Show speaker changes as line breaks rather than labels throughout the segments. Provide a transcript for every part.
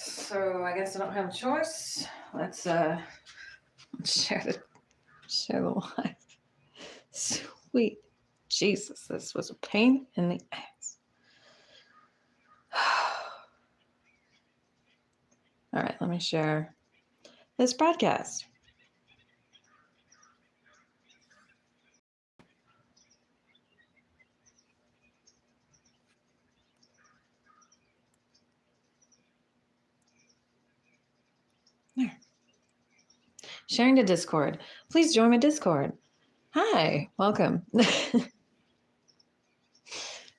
so I guess I don't have a choice. Let's share the live. Sweet Jesus, this was a pain in the ass. All right, let me share this broadcast. There. Sharing to Discord. Please join my Discord. Hi, welcome.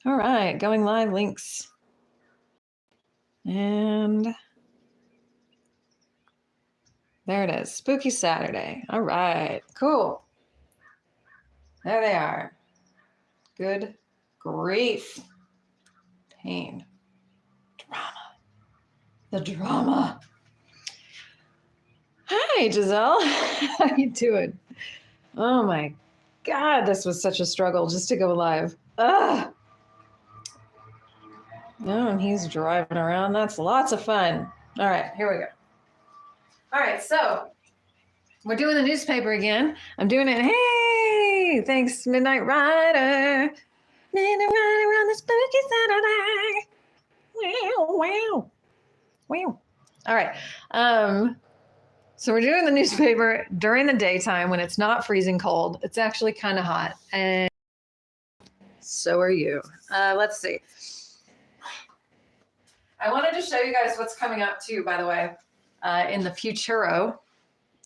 All right, going live links. And there it is. Spooky Saturday. All right, cool. There they are. Good grief. Pain. Drama. The drama. Hi, Giselle. How you doing? Oh my God, this was such a struggle just to go live. Ugh. Oh, and he's driving around. That's lots of fun. All right, here we go. All right, so we're doing the newspaper again. I'm doing it. Hey, thanks, Midnight Rider. Midnight Rider on the spooky Saturday. Wow. All right. So we're doing the newspaper during the daytime when it's not freezing cold. It's actually kind of hot, and so are you. Let's see. I wanted to show you guys what's coming up too, by the way, in the Futuro,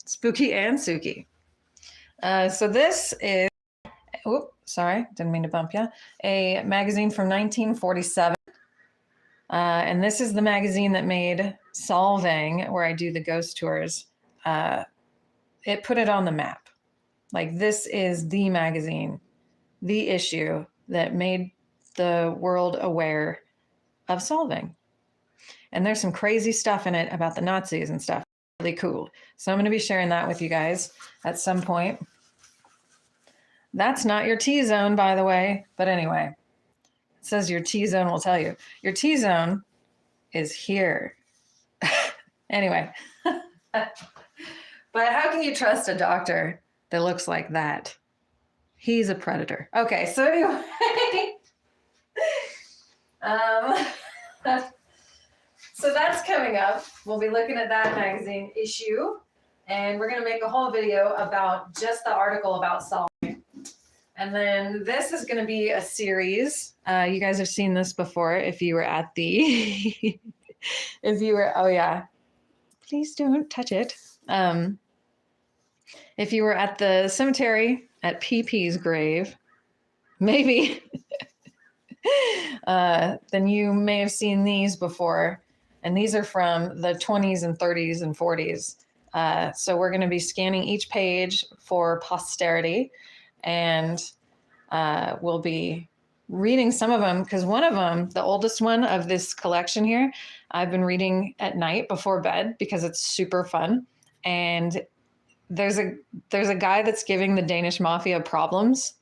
Spooky and Suki. So this is, sorry, didn't mean to bump you, a magazine from 1947. And this is the magazine that made Solving, where I do the ghost tours. It put it on the map. Like, this is the magazine, the issue that made the world aware of Solving. And there's some crazy stuff in it about the Nazis and stuff. Really cool. So I'm going to be sharing that with you guys at some point. That's not your T-zone, by the way. But anyway, it says your T-zone will tell you. Your T-zone is here. Anyway. But how can you trust a doctor that looks like that? He's a predator. Okay, so anyway. So that's coming up. We'll be looking at that magazine issue, and we're going to make a whole video about just the article about Solving. And then this is going to be a series. You guys have seen this before if you were at the, oh yeah, please don't touch it. If you were at the cemetery at PP's grave, maybe, then you may have seen these before. And these are from the 20s and 30s and 40s. So we're going to be scanning each page for posterity, and we'll be reading some of them, because one of them, the oldest one of this collection here, I've been reading at night before bed because it's super fun. And there's a guy that's giving the Danish mafia problems.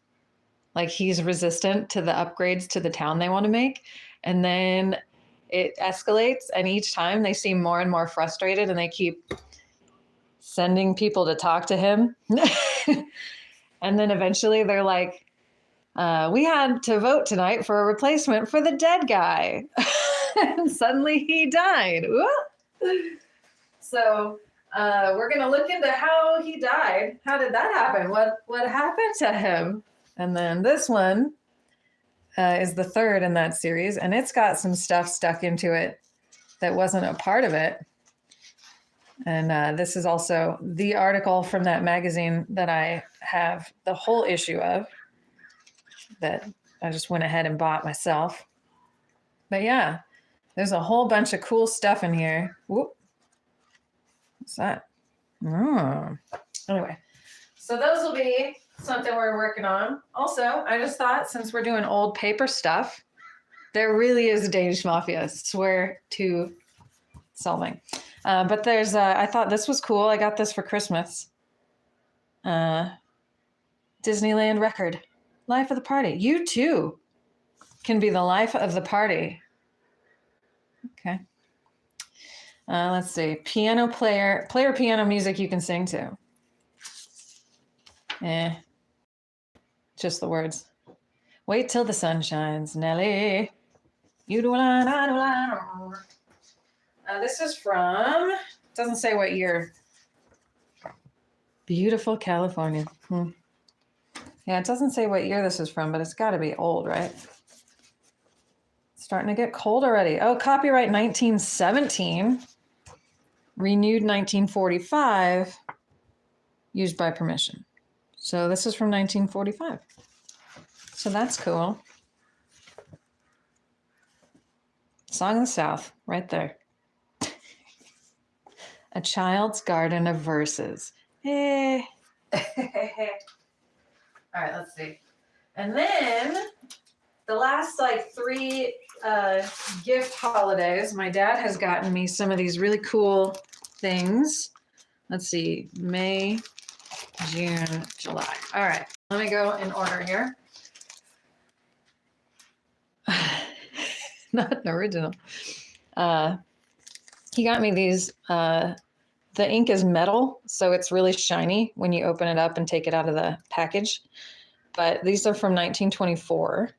Like, he's resistant to the upgrades to the town they want to make. And then it escalates, and each time they seem more and more frustrated, and they keep sending people to talk to him. And then eventually they're like, we had to vote tonight for a replacement for the dead guy. And suddenly he died. So we're going to look into how he died. How did that happen? What happened to him? And then this one is the third in that series, and it's got some stuff stuck into it that wasn't a part of it. And this is also the article from that magazine that I have the whole issue of, that I just went ahead and bought myself. But yeah, there's a whole bunch of cool stuff in here. Whoop. What's that? Anyway, so those will be something we're working on. Also, I just thought, since we're doing old paper stuff, there really is a Danish mafia. Swear to Solving. But there's, I thought this was cool. I got this for Christmas. Disneyland record. Life of the party. You too can be the life of the party. Okay. Let's see. Piano player piano music you can sing to. Just the words. Wait till the sun shines, Nelly. You do this is from, doesn't say what year. Beautiful California. Yeah, it doesn't say what year this is from, but it's got to be old, right? It's starting to get cold already. Oh, copyright 1917. Renewed 1945. Used by permission. So this is from 1945. So that's cool. Song of the South, right there. A Child's Garden of Verses. Hey. All right, let's see. And then the last like 3 gift holidays, my dad has gotten me some of these really cool things. Let's see, May, June, July. All right, let me go in order here. Not an original. He got me these. The ink is metal, so it's really shiny when you open it up and take it out of the package. But these are from 1924.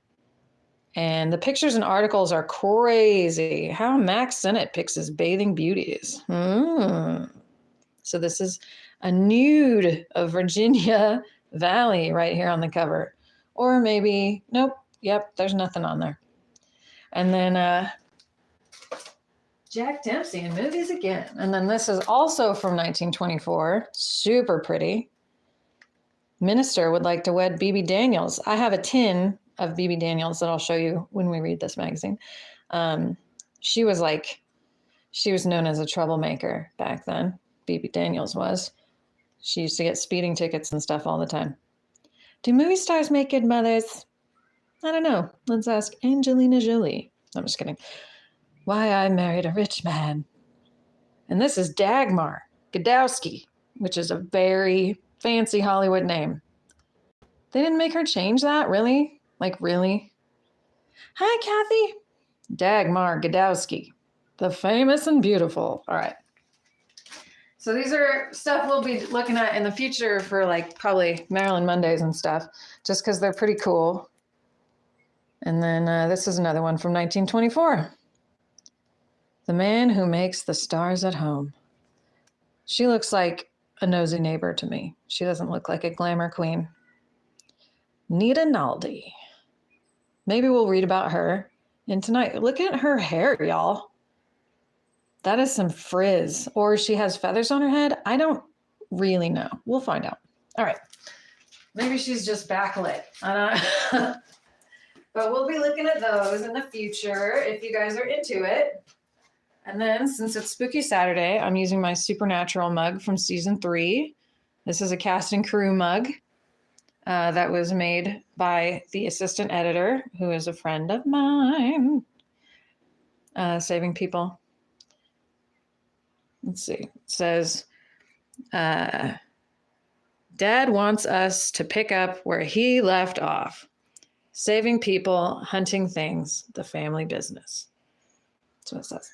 And the pictures and articles are crazy. How Max Sennett picks his bathing beauties. So this is a nude of Virginia Valley right here on the cover. Or maybe, nope, yep, there's nothing on there. And then Jack Dempsey in movies again. And then this is also from 1924. Super pretty. Minister would like to wed B.B. Daniels. I have a tin of B.B. Daniels that I'll show you when we read this magazine. She was known as a troublemaker back then. B.B. Daniels was. She used to get speeding tickets and stuff all the time. Do movie stars make good mothers? I don't know. Let's ask Angelina Jolie. I'm just kidding. Why I Married a Rich Man. And this is Dagmar Godowski, which is a very fancy Hollywood name. They didn't make her change that? Really? Like, really? Hi, Kathy. Dagmar Godowski, the famous and beautiful. All right. So these are stuff we'll be looking at in the future for like probably Marilyn Mondays and stuff, just because they're pretty cool. And then this is another one from 1924. The Man Who Makes the Stars at Home. She looks like a nosy neighbor to me. She doesn't look like a glamour queen. Nita Naldi. Maybe we'll read about her in tonight. Look at her hair, y'all. That is some frizz. Or she has feathers on her head. I don't really know. We'll find out. All right. Maybe she's just backlit. I don't know. But we'll be looking at those in the future if you guys are into it. And then since it's Spooky Saturday, I'm using my Supernatural mug from season 3. This is a cast and crew mug that was made by the assistant editor, who is a friend of mine. Saving people. Let's see. It says, Dad wants us to pick up where he left off. Saving people, hunting things, the family business. That's what it says.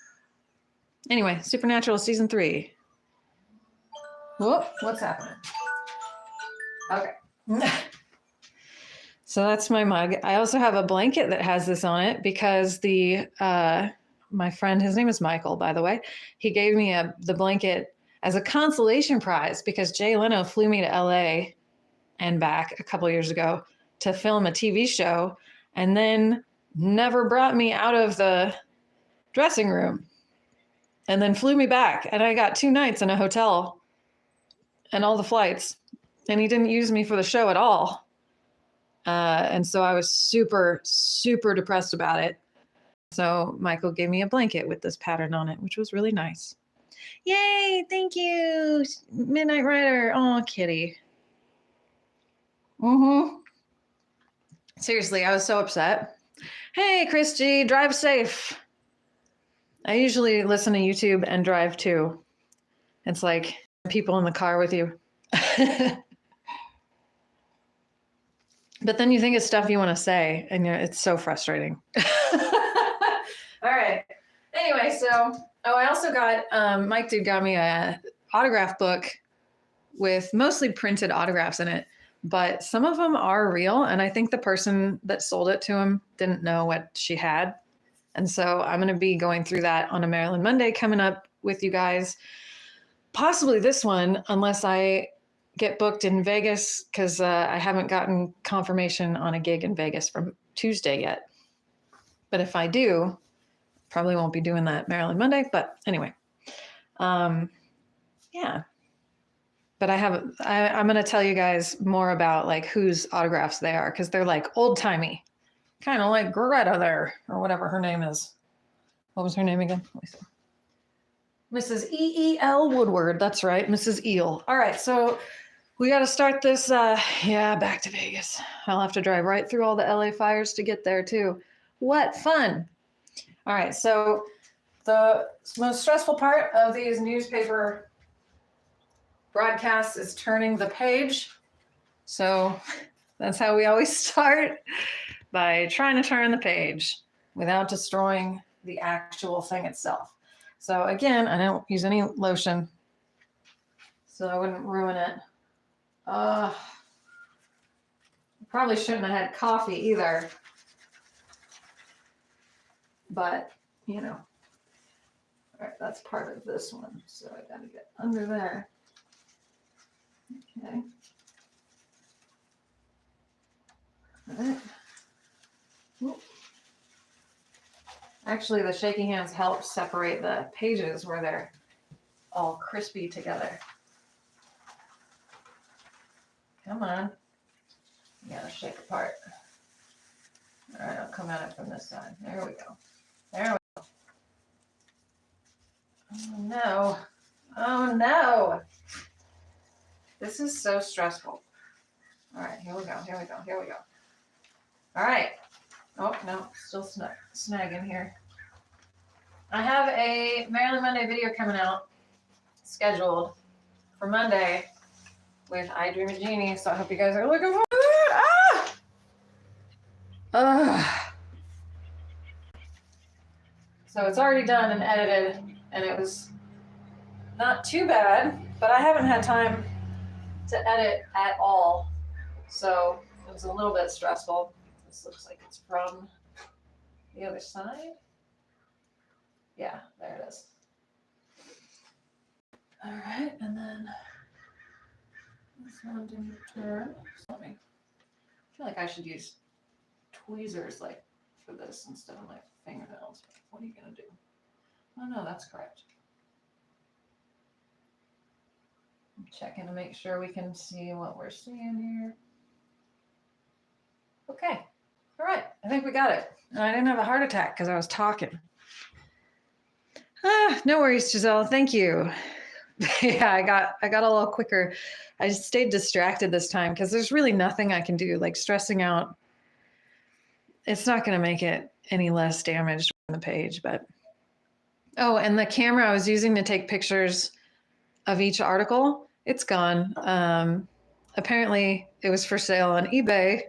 Anyway, Supernatural season 3. Whoa, what's happening? Okay. So that's my mug. I also have a blanket that has this on it because my friend, his name is Michael, by the way, he gave me the blanket as a consolation prize because Jay Leno flew me to LA and back a couple years ago to film a TV show and then never brought me out of the dressing room. And then flew me back. And I got 2 nights in a hotel and all the flights. And he didn't use me for the show at all. And so I was super, super depressed about it. So Michael gave me a blanket with this pattern on it, which was really nice. Yay, thank you, Midnight Rider. Oh, kitty. Seriously, I was so upset. Hey, Chris G, drive safe. I usually listen to YouTube and drive too. It's like people in the car with you. But then you think of stuff you want to say, and it's so frustrating. All right. Anyway, so Oh, I also got, Mike Dude got me a autograph book with mostly printed autographs in it, but some of them are real. And I think the person that sold it to him didn't know what she had. And so I'm going to be going through that on a Marilyn Monday coming up with you guys. Possibly this one, unless I get booked in Vegas, because I haven't gotten confirmation on a gig in Vegas from Tuesday yet. But if I do, probably won't be doing that Marilyn Monday. But anyway, yeah. But I'm going to tell you guys more about like whose autographs they are, because they're like old timey, kind of like Greta there, or whatever her name is. What was her name again? Let me see. Mrs. E.E.L. Woodward. That's right, Mrs. Eel. All right, so we got to start this. Back to Vegas. I'll have to drive right through all the LA fires to get there too. What fun! All right, so the most stressful part of these newspaper broadcasts is turning the page. So that's how we always start, by trying to turn the page without destroying the actual thing itself. So again, I don't use any lotion, so I wouldn't ruin it. Probably shouldn't have had coffee either, but you know. All right, that's part of this one, so I gotta get under there. Okay. All right. Ooh. Actually, the shaky hands help separate the pages where they're all crispy together. Come on. You gotta shake apart. All right, I'll come at it from this side. There we go. There we go. Oh no. Oh no. This is so stressful. All right, here we go. Here we go. Here we go. All right. Oh, no, still snagging here. I have a Marilyn Monday video coming out scheduled for Monday with I Dream a Genie, so I hope you guys are looking forward to it. So it's already done and edited, and it was not too bad, but I haven't had time to edit at all, so it was a little bit stressful. This looks like it's from the other side. Yeah, there it is. All right, and then this one didn't turn. So I feel like I should use tweezers like for this instead of my fingernails. What are you gonna do? Oh no, that's correct. I'm checking to make sure we can see what we're seeing here. Okay, all right, I think we got it. And I didn't have a heart attack because I was talking. No worries, Giselle. Thank you. Yeah, I got a little quicker. I just stayed distracted this time because there's really nothing I can do. Like stressing out, it's not going to make it any less damaged on the page. But oh, and the camera I was using to take pictures of each article, it's gone. Apparently, it was for sale on eBay,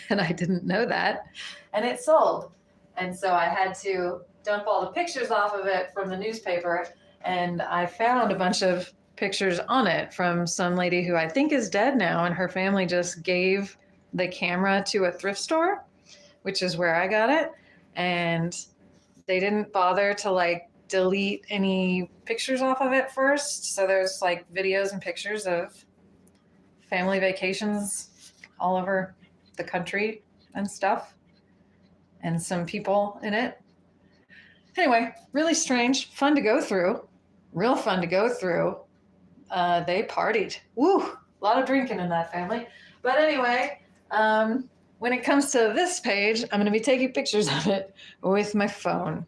and I didn't know that, and it sold. And so I had to dump all the pictures off of it from the newspaper, and I found a bunch of pictures on it from some lady who I think is dead now, and her family just gave the camera to a thrift store, which is where I got it, and they didn't bother to like delete any pictures off of it first. So there's like videos and pictures of family vacations all over the country and stuff, and some people in it. Anyway, really strange, fun to go through, real fun to go through. They partied. Woo, a lot of drinking in that family. But anyway, when it comes to this page, I'm going to be taking pictures of it with my phone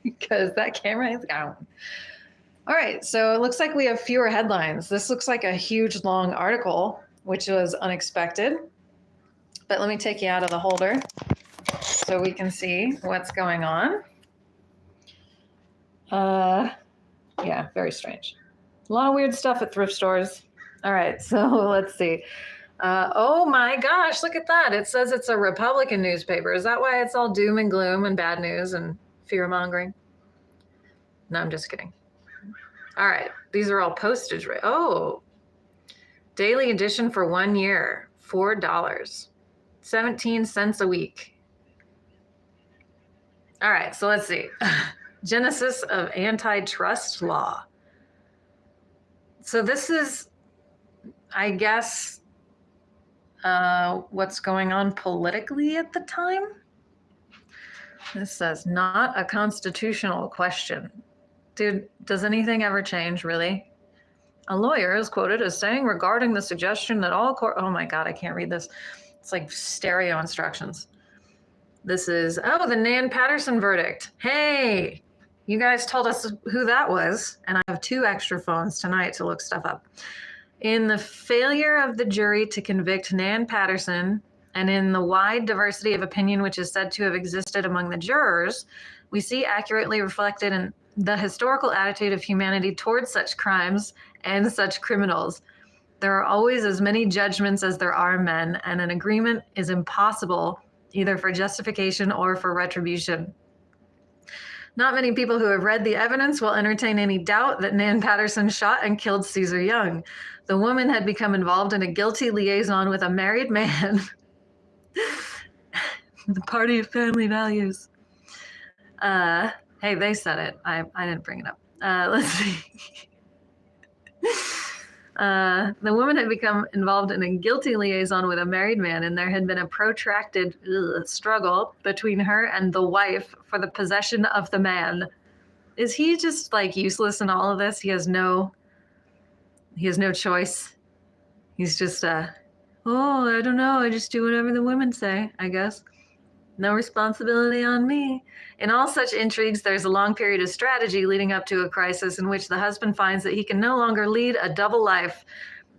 because that camera is gone. All right, so it looks like we have fewer headlines. This looks like a huge, long article, which was unexpected. But let me take you out of the holder so we can see what's going on. Yeah, very strange. A lot of weird stuff at thrift stores. All right, so let's see. Oh my gosh, look at that. It says it's a Republican newspaper. Is that why it's all doom and gloom and bad news and fear mongering? No, I'm just kidding. All right. These are all postage. Oh, daily edition for 1 year, $4, 17 cents a week. All right. So let's see. Genesis of antitrust law. So this is, I guess, what's going on politically at the time. This says, not a constitutional question. Dude, does anything ever change, really? A lawyer is quoted as saying regarding the suggestion that all court... Oh my God, I can't read this. It's like stereo instructions. This is, oh, the Nan Patterson verdict. Hey, you guys told us who that was. And I have 2 extra phones tonight to look stuff up. In the failure of the jury to convict Nan Patterson, and in the wide diversity of opinion which is said to have existed among the jurors, we see accurately reflected in the historical attitude of humanity towards such crimes and such criminals. There are always as many judgments as there are men, and an agreement is impossible either for justification or for retribution. Not many people who have read the evidence will entertain any doubt that Nan Patterson shot and killed Caesar Young. The woman had become involved in a guilty liaison with a married man. The party of family values. Hey, they said it. I didn't bring it up. Let's see. The woman had become involved in a guilty liaison with a married man, and there had been a protracted struggle between her and the wife for the possession of the man. Is he just like useless in all of this? He has no choice. He's just oh, I don't know. I just do whatever the women say, I guess. No responsibility on me. In all such intrigues, there's a long period of strategy leading up to a crisis in which the husband finds that he can no longer lead a double life,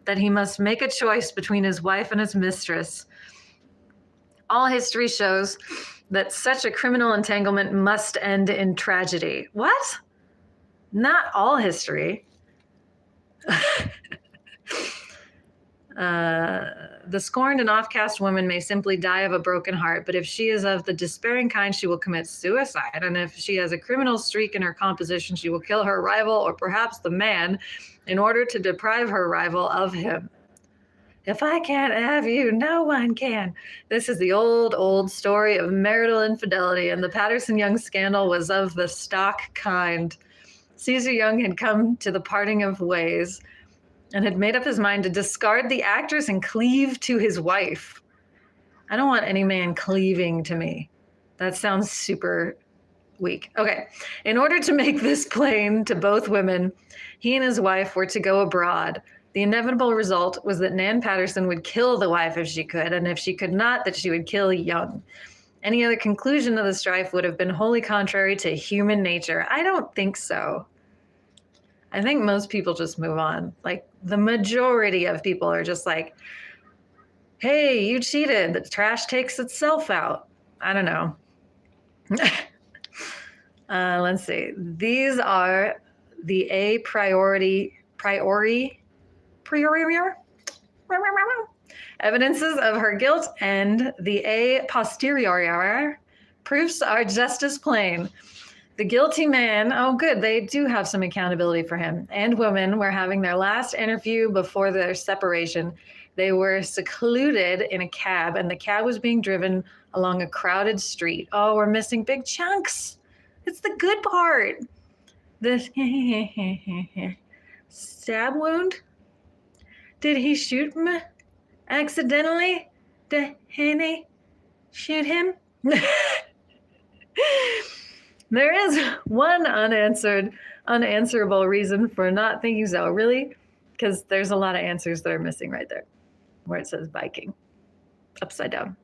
that he must make a choice between his wife and his mistress. All history shows that such a criminal entanglement must end in tragedy. What? Not all history. The scorned and off-cast woman may simply die of a broken heart, but if she is of the despairing kind, she will commit suicide. And if she has a criminal streak in her composition, she will kill her rival or perhaps the man in order to deprive her rival of him. If I can't have you, no one can. This is the old story of marital infidelity, and the Patterson-Young scandal was of the stock kind. Caesar Young had come to the parting of ways and had made up his mind to discard the actress and cleave to his wife. I don't want any man cleaving to me. That sounds super weak. Okay. In order to make this plain to both women, he and his wife were to go abroad. The inevitable result was that Nan Patterson would kill the wife if she could, and if she could not, that she would kill Young. Any other conclusion of the strife would have been wholly contrary to human nature. I don't think so. I think most people just move on. Like, the majority of people are just like, hey, you cheated. The trash takes itself out. I don't know. Let's see. These are the a priori evidences of her guilt, and the a posteriori proofs are just as plain. The guilty man, oh good, they do have some accountability for him, and woman were having their last interview before their separation. They were secluded in a cab, and the cab was being driven along a crowded street. Oh, we're missing big chunks. It's the good part. The stab wound? Did he shoot him accidentally? Did he shoot him? There is one unanswerable reason for not thinking so, really, because there's a lot of answers that are missing right there, where it says Viking, upside down.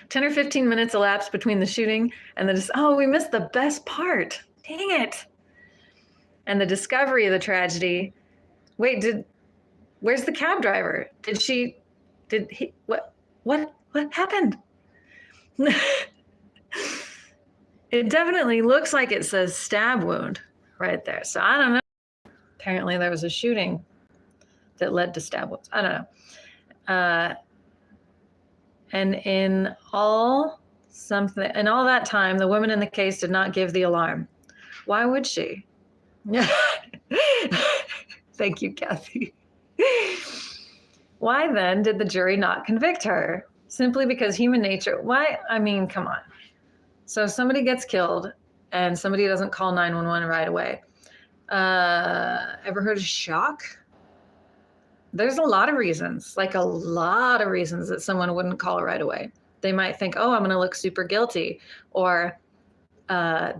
10 or 15 minutes elapsed between the shooting and we missed the best part. Dang it. And the discovery of the tragedy. Wait, where's the cab driver? What happened? It definitely looks like it says stab wound right there. So I don't know. Apparently there was a shooting that led to stab wounds. I don't know. And in all that time, the woman in the case did not give the alarm. Why would she? Thank you, Kathy. Why then did the jury not convict her? Simply because human nature. Why? I mean, come on. So somebody gets killed and somebody doesn't call 911 right away. Ever heard of shock? There's a lot of reasons, like a lot of reasons that someone wouldn't call right away. They might think, oh, I'm going to look super guilty, or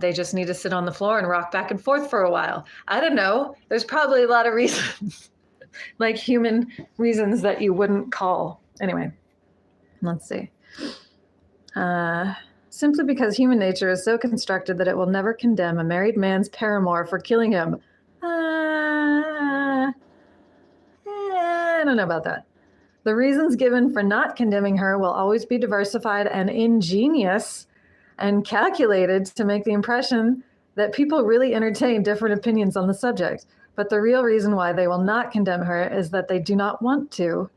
they just need to sit on the floor and rock back and forth for a while. I don't know. There's probably a lot of reasons, like human reasons that you wouldn't call. Anyway, let's see. Simply because human nature is so constructed that it will never condemn a married man's paramour for killing him. I don't know about that. The reasons given for not condemning her will always be diversified and ingenious and calculated to make the impression that people really entertain different opinions on the subject. But the real reason why they will not condemn her is that they do not want to.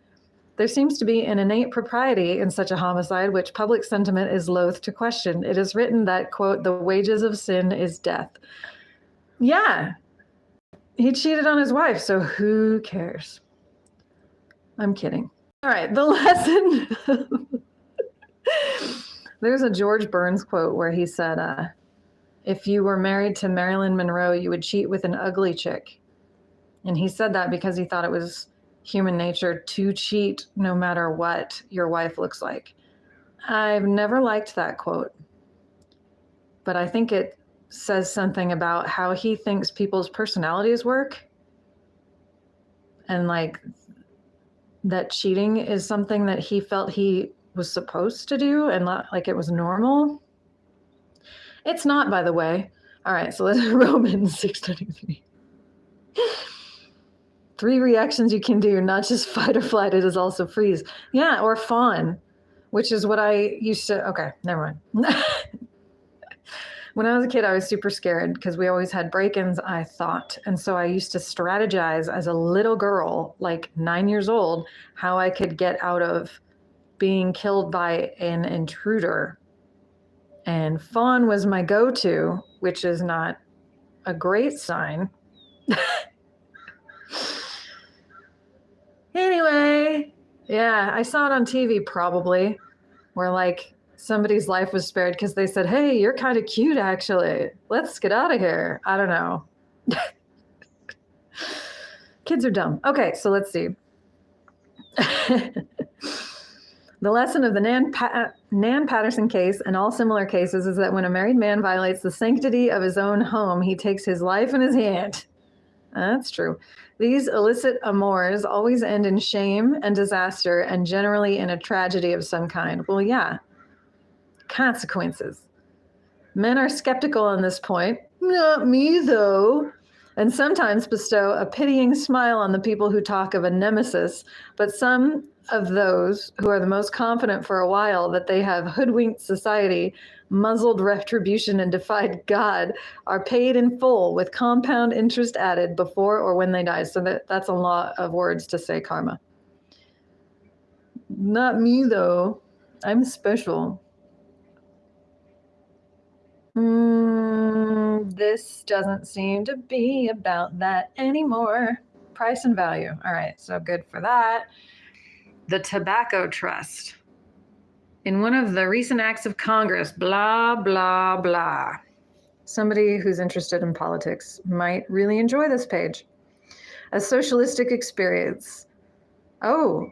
There seems to be an innate propriety in such a homicide, which public sentiment is loath to question. It is written that, quote, the wages of sin is death. Yeah, he cheated on his wife, so who cares? I'm kidding. All right, the lesson. There's a George Burns quote where he said, if you were married to Marilyn Monroe, you would cheat with an ugly chick. And he said that because he thought it was human nature to cheat no matter what your wife looks like. I've never liked that quote, but I think it says something about how he thinks people's personalities work, and like that cheating is something that he felt he was supposed to do and not like it was normal. It's not, by the way. All right, so let's Romans 6:23. 3 reactions you can do, not just fight or flight, it is also freeze. Yeah, or fawn, which is what I used to, okay, never mind. When I was a kid, I was super scared because we always had break-ins, I thought. And so I used to strategize as a little girl, like 9 years old, how I could get out of being killed by an intruder. And fawn was my go-to, which is not a great sign. Anyway, yeah, I saw it on TV probably, where like somebody's life was spared because they said, hey, you're kind of cute, actually. Let's get out of here. I don't know. Kids are dumb. Okay, so let's see. The lesson of the Nan Patterson case and all similar cases is that when a married man violates the sanctity of his own home, he takes his life in his hand. That's true. These illicit amours always end in shame and disaster and generally in a tragedy of some kind. Well, yeah. Consequences. Men are skeptical on this point. Not me, though. And sometimes bestow a pitying smile on the people who talk of a nemesis. But some of those who are the most confident for a while that they have hoodwinked society, muzzled retribution, and defied God are paid in full with compound interest added before or when they die. So that's a lot of words to say karma. Not me, though. I'm special. This doesn't seem to be about that anymore. Price and value. All right, so good for that. The Tobacco Trust. In one of the recent acts of Congress, blah, blah, blah. Somebody who's interested in politics might really enjoy this page. A socialistic experience. Oh.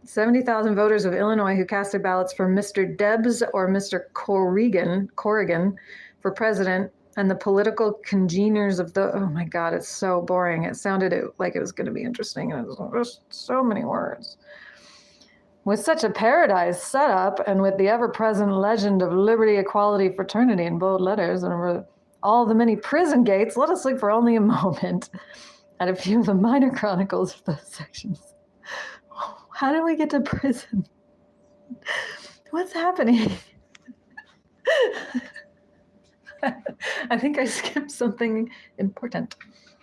70,000 voters of Illinois who cast their ballots for Mr. Debs or Mr. Corrigan for president, and the political congeners of the, oh my God, it's so boring. It sounded like it was going to be interesting, and it was just so many words. With such a paradise set up, and with the ever-present legend of liberty, equality, fraternity in bold letters, and over all the many prison gates, let us look for only a moment at a few of the minor chronicles of those sections. How did we get to prison? What's happening? I think I skipped something important.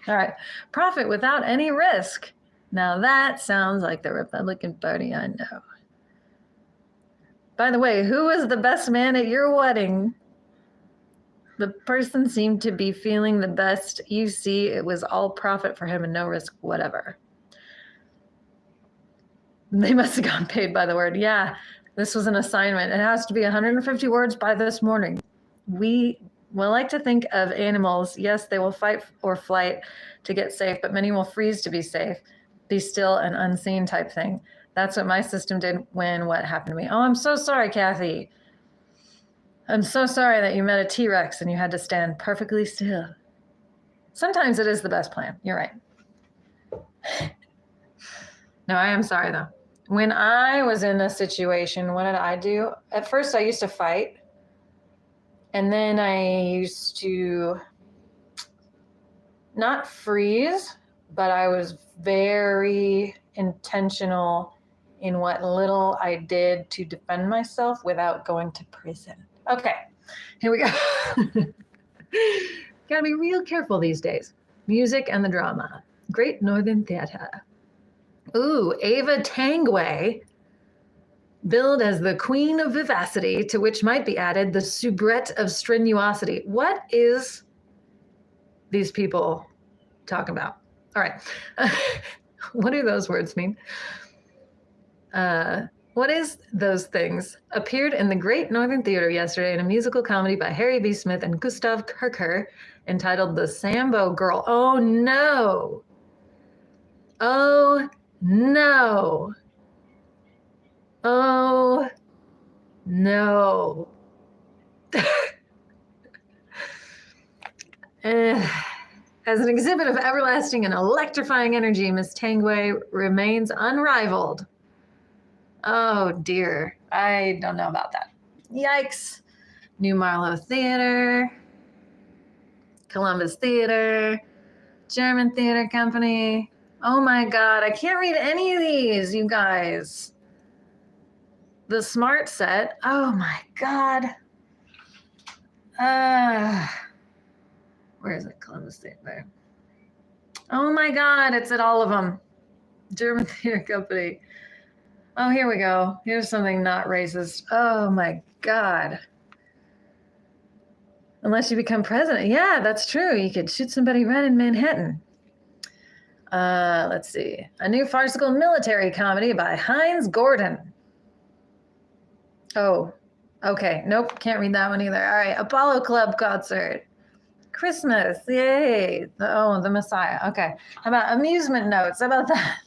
All right. Profit without any risk. Now that sounds like the Republican Party I know. By the way, who was the best man at your wedding? The person seemed to be feeling the best. You see, it was all profit for him and no risk whatever. They must have gotten paid by the word. Yeah, this was an assignment. It has to be 150 words by this morning. We will like to think of animals. Yes, they will fight or flight to get safe, but many will freeze to be safe, be still and unseen type thing. That's what my system did when what happened to me. Oh, I'm so sorry, Kathy. I'm so sorry that you met a T-Rex and you had to stand perfectly still. Sometimes it is the best plan. You're right. No, I am sorry though. When I was in a situation, what did I do? At first I used to fight. And then I used to not freeze, but I was very intentional in what little I did to defend myself without going to prison. Okay, here we go. Gotta be real careful these days. Music and the drama. Great Northern Theater. Ooh, Ava Tangway, billed as the queen of vivacity, to which might be added the soubrette of strenuosity. What is these people talking about? All right. What do those words mean? What is those things? Appeared in the Great Northern Theater yesterday in a musical comedy by Harry B. Smith and Gustav Kircher entitled The Sambo Girl. Oh, no. Oh, no. Oh, no. As an exhibit of everlasting and electrifying energy, Miss Tangway remains unrivaled. Oh, dear. I don't know about that. Yikes. New Marlowe Theater, Columbus Theater, German Theater Company. Oh, my God. I can't read any of these, you guys. The Smart Set. Oh, my God. Where is it? Columbus Theater. Oh my God, it's at all of them. German Theater Company. Oh, here we go. Here's something not racist. Oh my God. Unless you become president. Yeah, that's true. You could shoot somebody right in Manhattan. Let's see. A new farcical military comedy by Heinz Gordon. Oh, okay. Nope, can't read that one either. All right, Apollo Club concert. Christmas, yay. The Messiah. Okay. How about amusement notes? How about that?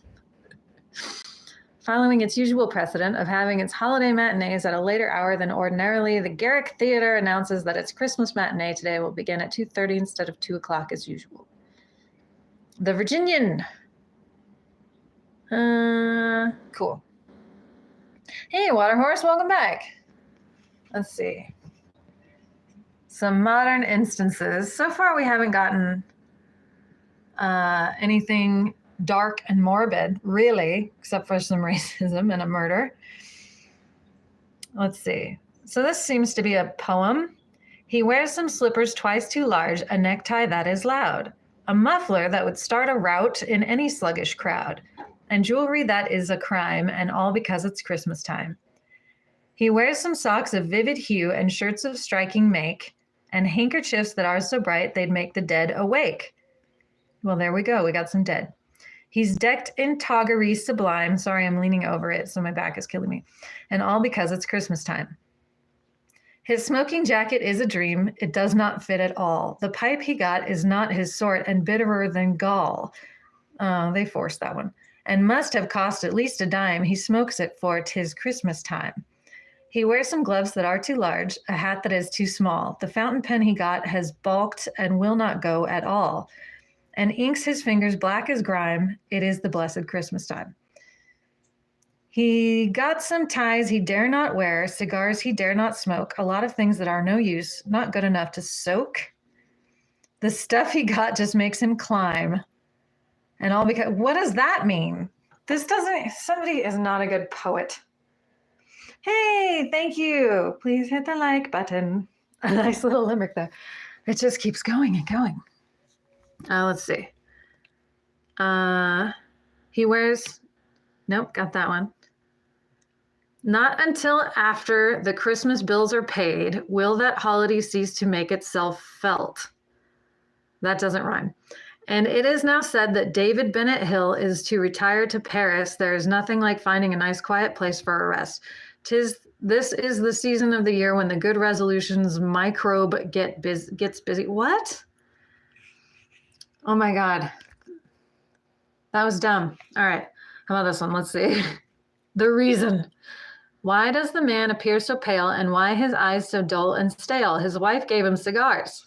Following its usual precedent of having its holiday matinees at a later hour than ordinarily, the Garrick Theater announces that its Christmas matinee today will begin at 2:30 instead of 2 o'clock as usual. The Virginian. Cool. Hey, Waterhorse, welcome back. Let's see. Some modern instances. So far, we haven't gotten anything dark and morbid, really, except for some racism and a murder. Let's see. So this seems to be a poem. He wears some slippers twice too large, a necktie that is loud, a muffler that would start a rout in any sluggish crowd, and jewelry that is a crime, and all because it's Christmas time. He wears some socks of vivid hue and shirts of striking make, and handkerchiefs that are so bright they'd make the dead awake. Well, there we go. We got some dead. He's decked in toggery sublime. Sorry, I'm leaning over it, so my back is killing me. And all because it's Christmas time. His smoking jacket is a dream. It does not fit at all. The pipe he got is not his sort and bitterer than gall. Oh, they forced that one. And must have cost at least a dime. He smokes it for 'tis Christmas time. He wears some gloves that are too large, a hat that is too small. The fountain pen he got has balked and will not go at all, and inks his fingers black as grime. It is the blessed Christmas time. He got some ties he dare not wear, cigars he dare not smoke, a lot of things that are no use, not good enough to soak. The stuff he got just makes him climb. And all because, what does that mean? Somebody is not a good poet. Hey, thank you. Please hit the like button. A nice little limerick there. It just keeps going and going. Let's see. He wears, nope, got that one. Not until after the Christmas bills are paid will that holiday cease to make itself felt. That doesn't rhyme. And it is now said that David Bennett Hill is to retire to Paris. There is nothing like finding a nice quiet place for a rest. This is the season of the year when the good resolutions microbe gets busy. What? Oh my God. That was dumb. All right. How about this one? Let's see. The reason. Why does the man appear so pale and why his eyes so dull and stale? His wife gave him cigars.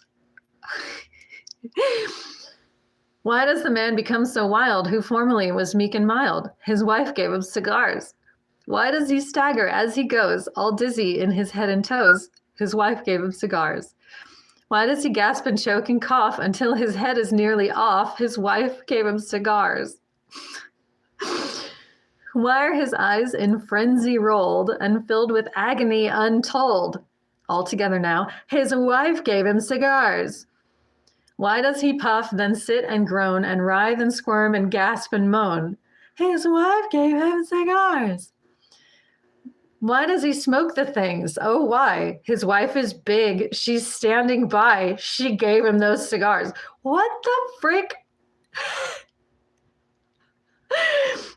Why does the man become so wild who formerly was meek and mild? His wife gave him cigars. Why does he stagger as he goes, all dizzy in his head and toes? His wife gave him cigars. Why does he gasp and choke and cough until his head is nearly off? His wife gave him cigars. Why are his eyes in frenzy rolled and filled with agony untold? All together now, his wife gave him cigars. Why does he puff, then sit and groan and writhe and squirm and gasp and moan? His wife gave him cigars. Why does he smoke the things? Oh, why? His wife is big. She's standing by. She gave him those cigars. What the frick?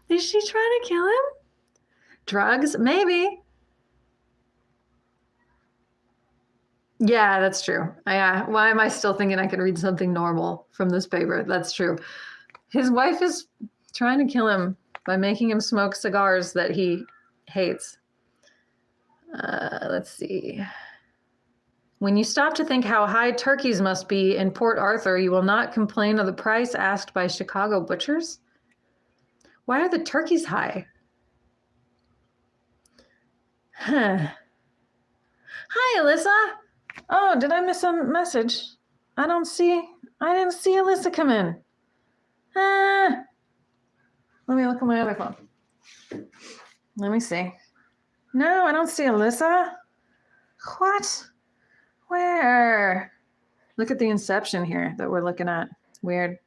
Is she trying to kill him? Drugs? Maybe. Yeah, that's true. Why am I still thinking I could read something normal from this paper? That's true. His wife is trying to kill him by making him smoke cigars that he hates. Let's see. When you stop to think how high turkeys must be in Port Arthur, you will not complain of the price asked by Chicago butchers. Why are the turkeys high? Huh. Hi, Alyssa. Oh, did I miss a message? I didn't see Alyssa come in. Let me look at my other phone. Let me see. No, I don't see Alyssa. What? Where? Look at the inception here that we're looking at. Weird.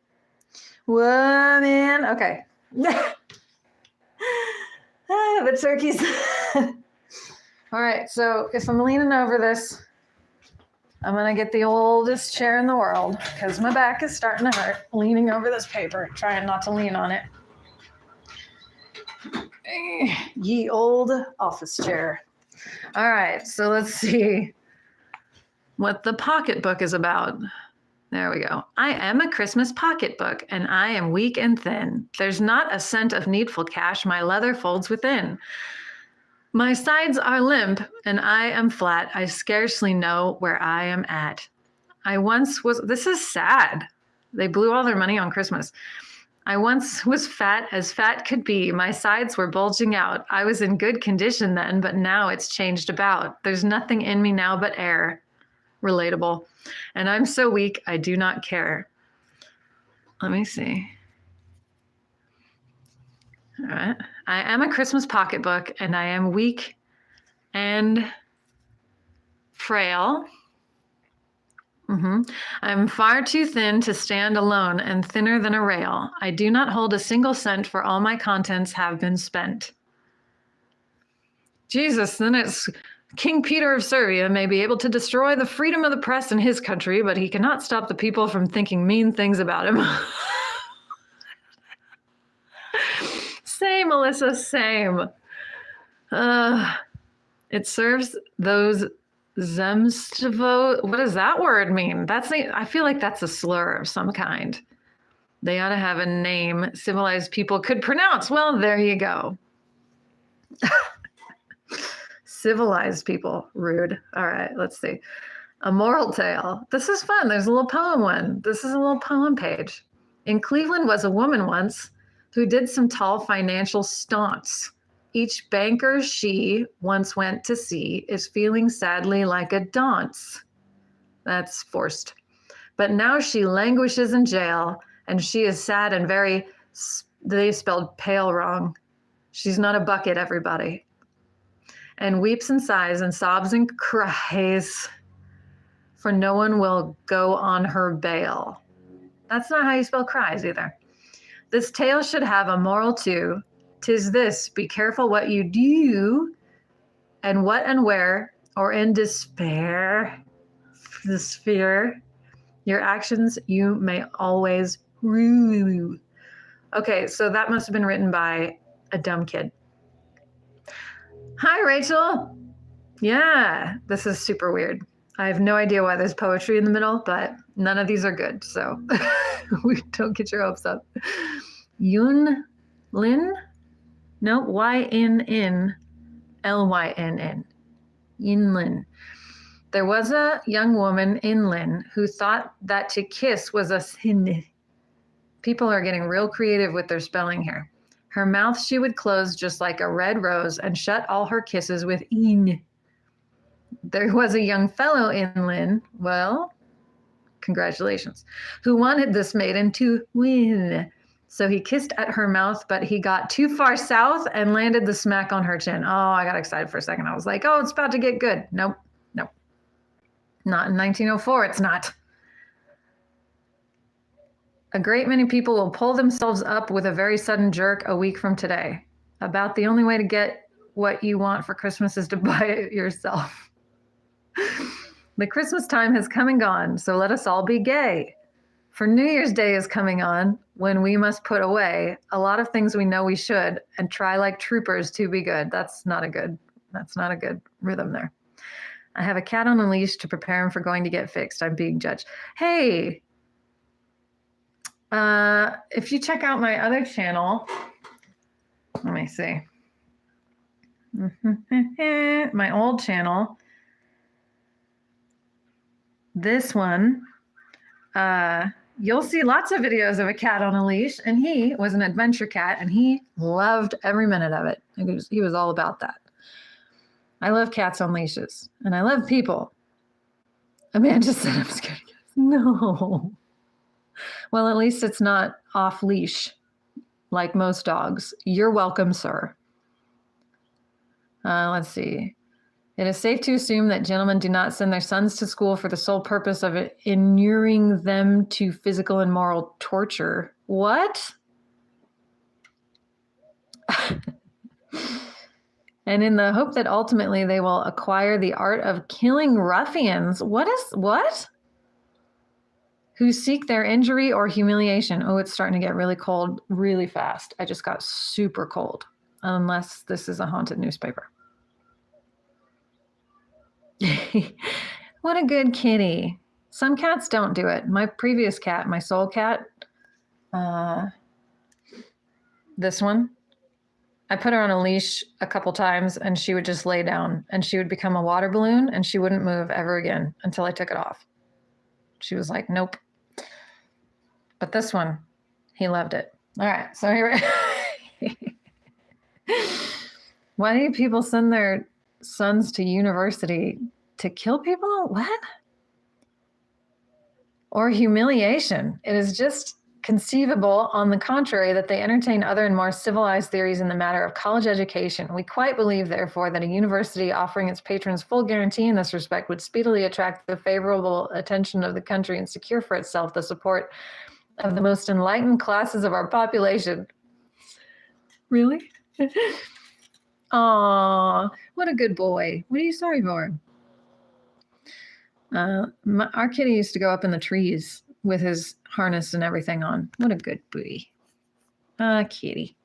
Whoa, man. Okay. The turkeys. All right, so if I'm leaning over this, I'm going to get the oldest chair in the world because my back is starting to hurt leaning over this paper, trying not to lean on it. Ye old office chair. All right, so let's see what the pocketbook is about. There we go. I am a Christmas pocketbook, and I am weak and thin. There's not a cent of needful cash my leather folds within. My sides are limp, and I am flat. I scarcely know where I am at. This is sad. They blew all their money on Christmas. I once was fat as fat could be. My sides were bulging out. I was in good condition then, but now it's changed about. There's nothing in me now but air. Relatable. And I'm so weak, I do not care. Let me see. All right. I am a Christmas pocketbook, and I am weak and frail. I'm far too thin to stand alone and thinner than a rail. I do not hold a single cent, for all my contents have been spent. Jesus, then it's King Peter of Serbia may be able to destroy the freedom of the press in his country, but he cannot stop the people from thinking mean things about him. Same, Alyssa, same. It serves those Zemstvo. What does that word mean? I feel like that's a slur of some kind. They ought to have a name civilized people could pronounce. Well, there you go. Civilized people. Rude. All right, let's see. A moral tale. This is fun. There's a little poem one. This is a little poem page. In Cleveland was a woman once who did some tall financial stunts. Each banker she once went to see is feeling sadly like a dunce. That's forced. But now she languishes in jail, and she is sad and they spelled pale wrong. She's not a bucket, everybody. And weeps and sighs and sobs and cries, for no one will go on her bail. That's not how you spell cries either. This tale should have a moral too. 'Tis this, be careful what you do and what and where, or in despair, your actions you may always rue. Okay, so that must have been written by a dumb kid. Hi, Rachel. Yeah, this is super weird. I have no idea why there's poetry in the middle, but none of these are good, so don't get your hopes up. Yun Lin? No, Ynnlynn. Yinlin. There was a young woman, Inlin, who thought that to kiss was a sin. People are getting real creative with their spelling here. Her mouth she would close just like a red rose and shut all her kisses with in. There was a young fellow, Inlin, well, congratulations, who wanted this maiden to win. So he kissed at her mouth, but he got too far south and landed the smack on her chin. Oh, I got excited for a second. I was like, oh, it's about to get good. Nope. Not in 1904, it's not. A great many people will pull themselves up with a very sudden jerk a week from today. About the only way to get what you want for Christmas is to buy it yourself. The Christmas time has come and gone, so let us all be gay. For New Year's Day is coming on, when we must put away a lot of things we know we should and try like troopers to be good. That's not a good rhythm there. I have a cat on a leash to prepare him for going to get fixed. I'm being judged. Hey, if you check out my other channel, let me see. My old channel, this one, you'll see lots of videos of a cat on a leash, and he was an adventure cat, and he loved every minute of it. He was all about that. I love cats on leashes, and I love people. Amanda said I'm scared of cats. No. Well, at least it's not off leash like most dogs. You're welcome, sir. Let's see. It is safe to assume that gentlemen do not send their sons to school for the sole purpose of inuring them to physical and moral torture. What? And in the hope that ultimately they will acquire the art of killing ruffians. What? Who seek their injury or humiliation. Oh, it's starting to get really cold really fast. I just got super cold. Unless this is a haunted newspaper. What a good kitty. Some cats don't do it. My previous cat, my soul cat, this one, I put her on a leash a couple times and she would just lay down and she would become a water balloon and she wouldn't move ever again until I took it off. She was like, nope. But this one, he loved it. All right, so here. Why do people send their sons to university to kill people? What? Or humiliation. It is just conceivable, on the contrary, that they entertain other and more civilized theories in the matter of college education. We quite believe, therefore, that a university offering its patrons full guarantee in this respect would speedily attract the favorable attention of the country and secure for itself the support of the most enlightened classes of our population. Really? Aw, what a good boy. What are you sorry for? Our kitty used to go up in the trees with his harness and everything on. What a good boy. Kitty.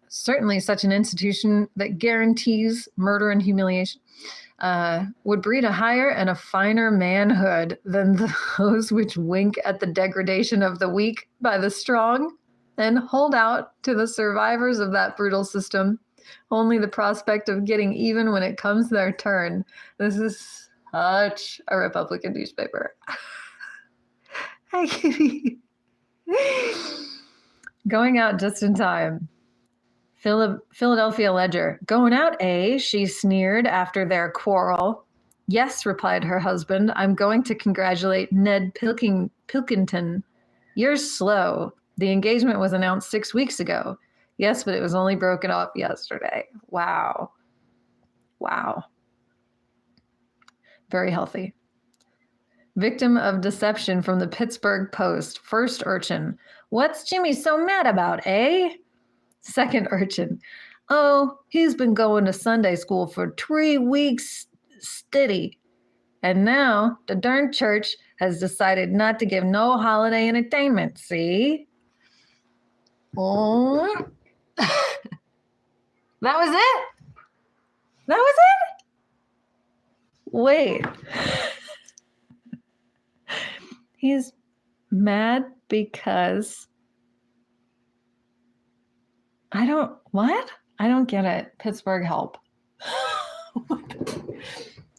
Certainly such an institution that guarantees murder and humiliation would breed a higher and a finer manhood than those which wink at the degradation of the weak by the strong and hold out to the survivors of that brutal system only the prospect of getting even when it comes their turn. This is such a Republican newspaper. Hi, kitty. Going out just in time. Philadelphia Ledger. Going out, eh? She sneered after their quarrel. Yes, replied her husband. I'm going to congratulate Ned Pilkington. You're slow. The engagement was announced 6 weeks ago. Yes, but it was only broken off yesterday. Wow. Very healthy. Victim of deception from the Pittsburgh Post. First urchin. What's Jimmy so mad about, eh? Second urchin. Oh, he's been going to Sunday school for 3 weeks steady. And now the darn church has decided not to give no holiday entertainment, see? Oh. That was it? That was it? Wait. He's mad because what? I don't get it. Pittsburgh, help. All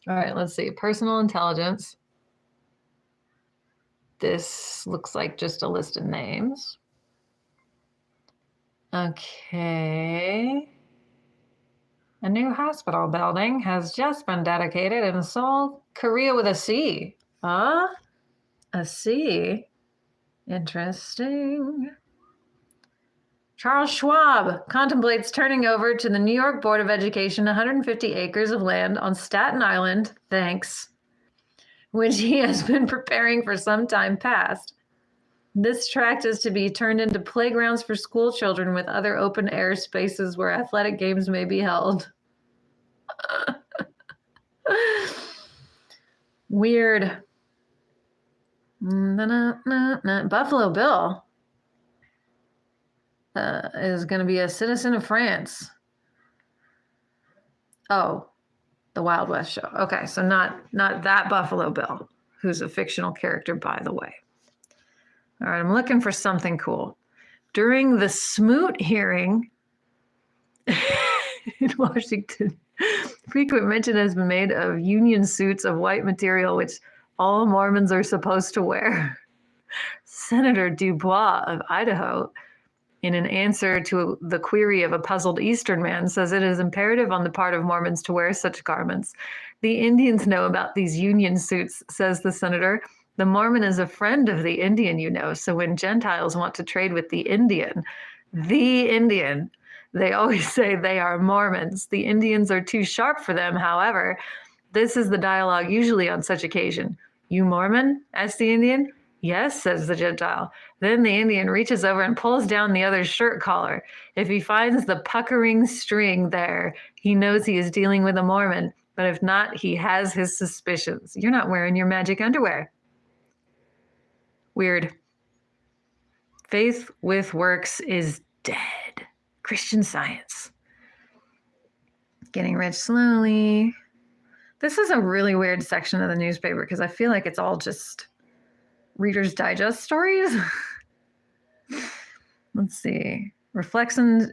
right, let's see. Personal intelligence. This looks like just a list of names. Okay. A new hospital building has just been dedicated in Seoul, Korea with a C. Huh? A C? Interesting. Charles Schwab contemplates turning over to the New York Board of Education 150 acres of land on Staten Island, thanks, which he has been preparing for some time past. This tract is to be turned into playgrounds for school children with other open air spaces where athletic games may be held. Weird. Buffalo Bill is going to be a citizen of France. Oh, the Wild West show. Okay, so not that Buffalo Bill, who's a fictional character, by the way. All right, I'm looking for something cool. During the Smoot hearing in Washington, frequent mention has been made of union suits of white material, which all Mormons are supposed to wear. Senator Dubois of Idaho, in an answer to the query of a puzzled Eastern man, says it is imperative on the part of Mormons to wear such garments. The Indians know about these union suits, says the senator. The Mormon is a friend of the Indian, you know, so when Gentiles want to trade with the Indian, they always say they are Mormons. The Indians are too sharp for them, however. This is the dialogue usually on such occasion. You Mormon? Asks the Indian. Yes, says the Gentile. Then the Indian reaches over and pulls down the other's shirt collar. If he finds the puckering string there, he knows he is dealing with a Mormon. But if not, he has his suspicions. You're not wearing your magic underwear. Weird. Faith with works is dead. Christian Science. Getting rich slowly. This is a really weird section of the newspaper because I feel like it's all just Reader's Digest stories. Let's see. Reflections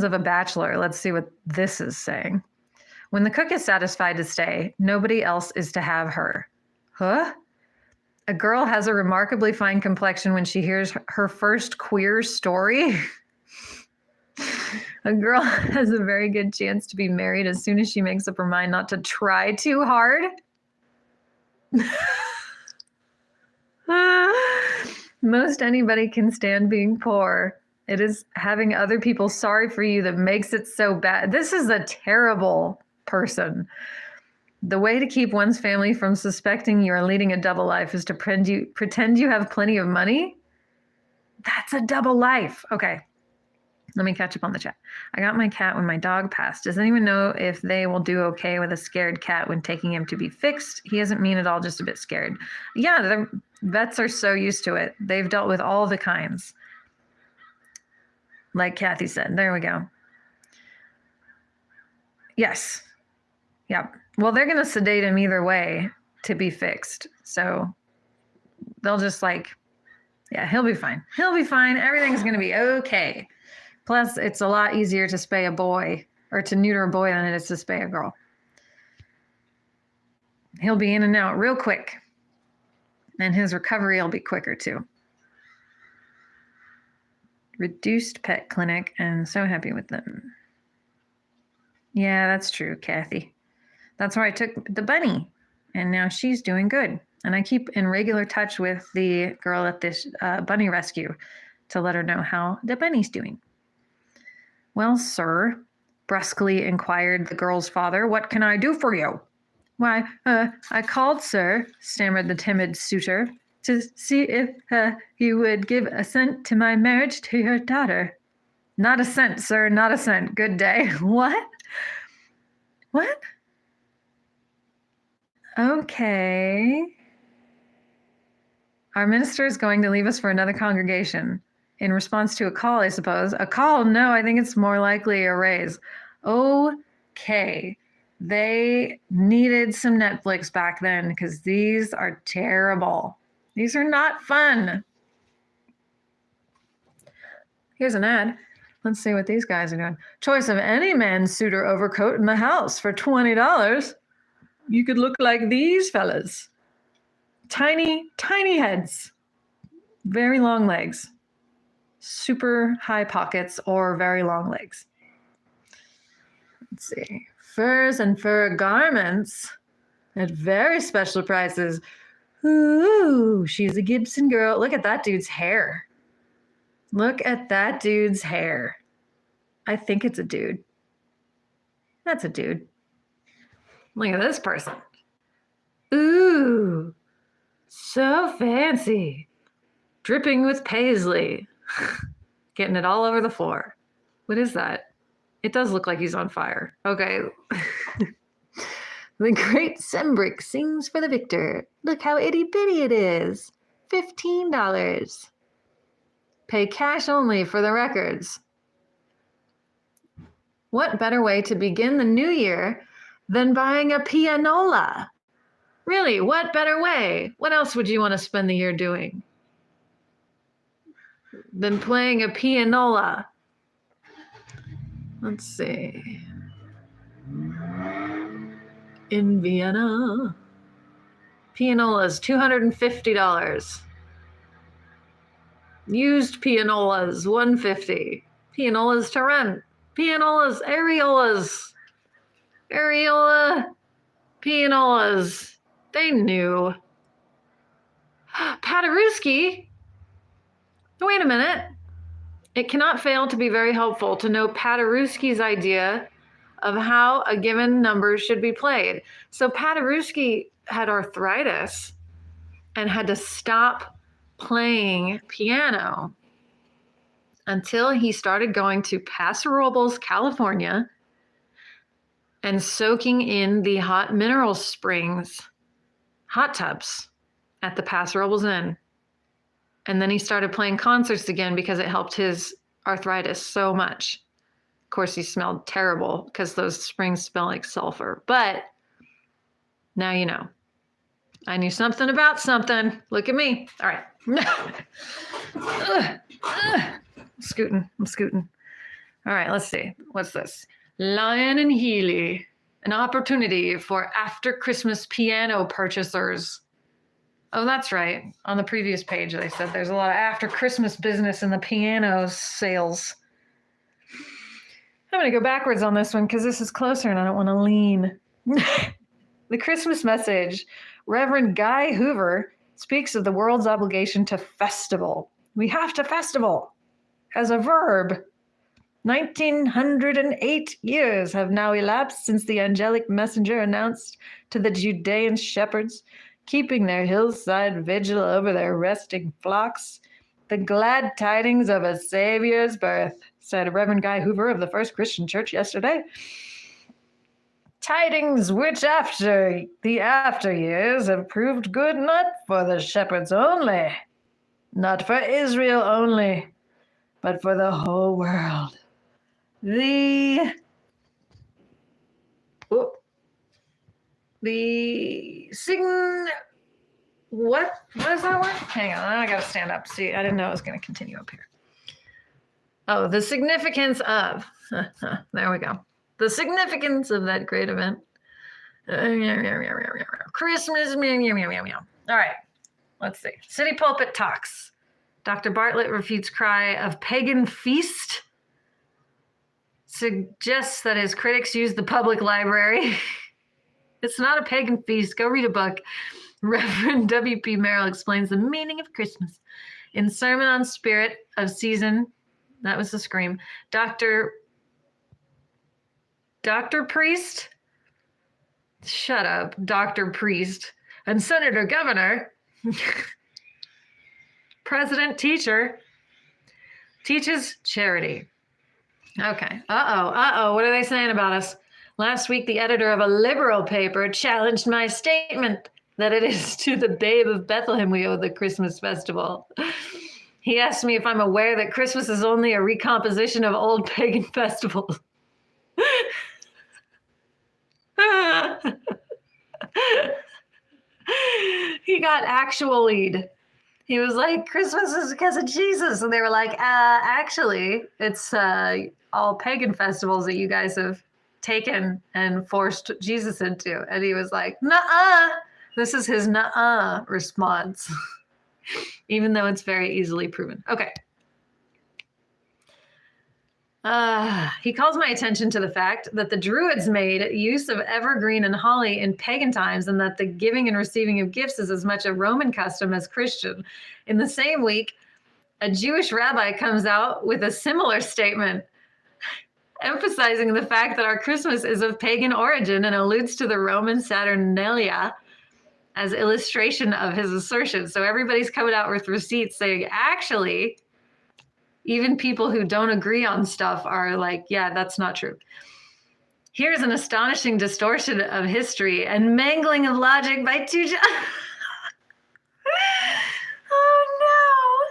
of a Bachelor. Let's see what this is saying. When the cook is satisfied to stay, nobody else is to have her. Huh? A girl has a remarkably fine complexion when she hears her first queer story. A girl has a very good chance to be married as soon as she makes up her mind not to try too hard. Most anybody can stand being poor. It is having other people sorry for you that makes it so bad. This is a terrible person. The way to keep one's family from suspecting you are leading a double life is to pretend you have plenty of money. That's a double life. Okay. Let me catch up on the chat. I got my cat when my dog passed. Does anyone know if they will do okay with a scared cat when taking him to be fixed? He isn't mean at all, just a bit scared. Yeah, the vets are so used to it. They've dealt with all the kinds. Like Kathy said. There we go. Yes. Yep. Well, they're going to sedate him either way to be fixed. So they'll just he'll be fine. He'll be fine. Everything's going to be okay. Plus, it's a lot easier to spay a boy or to neuter a boy than it is to spay a girl. He'll be in and out real quick. And his recovery will be quicker too. Reduced pet clinic, and so happy with them. Yeah, that's true, Kathy. That's where I took the bunny, and now she's doing good. And I keep in regular touch with the girl at this bunny rescue to let her know how the bunny's doing. Well, sir, brusquely inquired the girl's father, what can I do for you? Why, I called, sir, stammered the timid suitor, to see if you would give assent to my marriage to your daughter. Not a cent, sir. Not a cent. Good day. What? What? Okay. Our minister is going to leave us for another congregation. In response to a call, I suppose. A call? No, I think it's more likely a raise. Okay. They needed some Netflix back then because these are terrible. These are not fun. Here's an ad. Let's see what these guys are doing. Choice of any man's suit or overcoat in the house for $20. You could look like these fellas. Tiny, tiny heads. Very long legs. Super high pockets or very long legs. Let's see. Furs and fur garments at very special prices. Ooh, she's a Gibson girl. Look at that dude's hair. Look at that dude's hair. I think it's a dude. That's a dude. Look at this person. Ooh, so fancy. Dripping with paisley. Getting it all over the floor. What is that? It does look like he's on fire. Okay. The great Sembrick sings for the victor. Look how itty bitty it is. $15. Pay cash only for the records. What better way to begin the new year than buying a pianola? Really, what better way? What else would you want to spend the year doing than playing a pianola? Let's see. In Vienna. Pianolas, $250. Used pianolas, $150. Pianolas to rent. Pianolas, areolas. Areola, pianolas. They knew. Paderewski. Wait a minute. It cannot fail to be very helpful to know Paderewski's idea of how a given number should be played. So Paderewski had arthritis and had to stop playing piano until he started going to Paso Robles, California, and soaking in the hot mineral springs hot tubs at the Paso Robles Inn. And then he started playing concerts again because it helped his arthritis so much. Of course, he smelled terrible because those springs smell like sulfur. But now you know. I knew something about something. Look at me. All right. I'm scooting. All right, let's see. What's this? Lion and Healy. An opportunity for after Christmas piano purchasers. Oh, that's right. On the previous page, they said there's a lot of after Christmas business in the piano sales. I'm going to go backwards on this one because this is closer and I don't want to lean. The Christmas message. Reverend Guy Hoover speaks of the world's obligation to festival. We have to festival as a verb. 1908 years have now elapsed since the angelic messenger announced to the Judean shepherds, keeping their hillside vigil over their resting flocks, the glad tidings of a Savior's birth, said Reverend Guy Hoover of the First Christian Church yesterday. Tidings which after the after years have proved good not for the shepherds only, not for Israel only, but for the whole world. What is that word? Hang on, I gotta stand up. See, I didn't know it was gonna continue up here. Oh, the significance of, there we go. The significance of that great event. Christmas, All right, let's see. City Pulpit Talks. Dr. Bartlett refutes cry of pagan feast. Suggests that his critics use the public library. It's not a pagan feast. Go read a book. Reverend W.P. Merrill explains the meaning of Christmas in Sermon on Spirit of Season. That was the scream. Dr. Priest? Shut up. Dr. Priest. And Senator Governor. President Teacher teaches charity. Okay. What are they saying about us? Last week, the editor of a liberal paper challenged my statement that it is to the Babe of Bethlehem we owe the Christmas festival. He asked me if I'm aware that Christmas is only a recomposition of old pagan festivals. He got actual lead. He was like, Christmas is because of Jesus. And they were like, actually, it's all pagan festivals that you guys have taken and forced Jesus into. And he was like, nuh-uh. This is his nuh-uh response, even though it's very easily proven. Okay. He calls my attention to the fact that the Druids made use of evergreen and holly in pagan times, and that the giving and receiving of gifts is as much a Roman custom as Christian. In the same week, a Jewish rabbi comes out with a similar statement, emphasizing the fact that our Christmas is of pagan origin and alludes to the Roman Saturnalia as illustration of his assertion. So everybody's coming out with receipts saying, actually, even people who don't agree on stuff are like, yeah, that's not true. Here's an astonishing distortion of history and mangling of logic by two Oh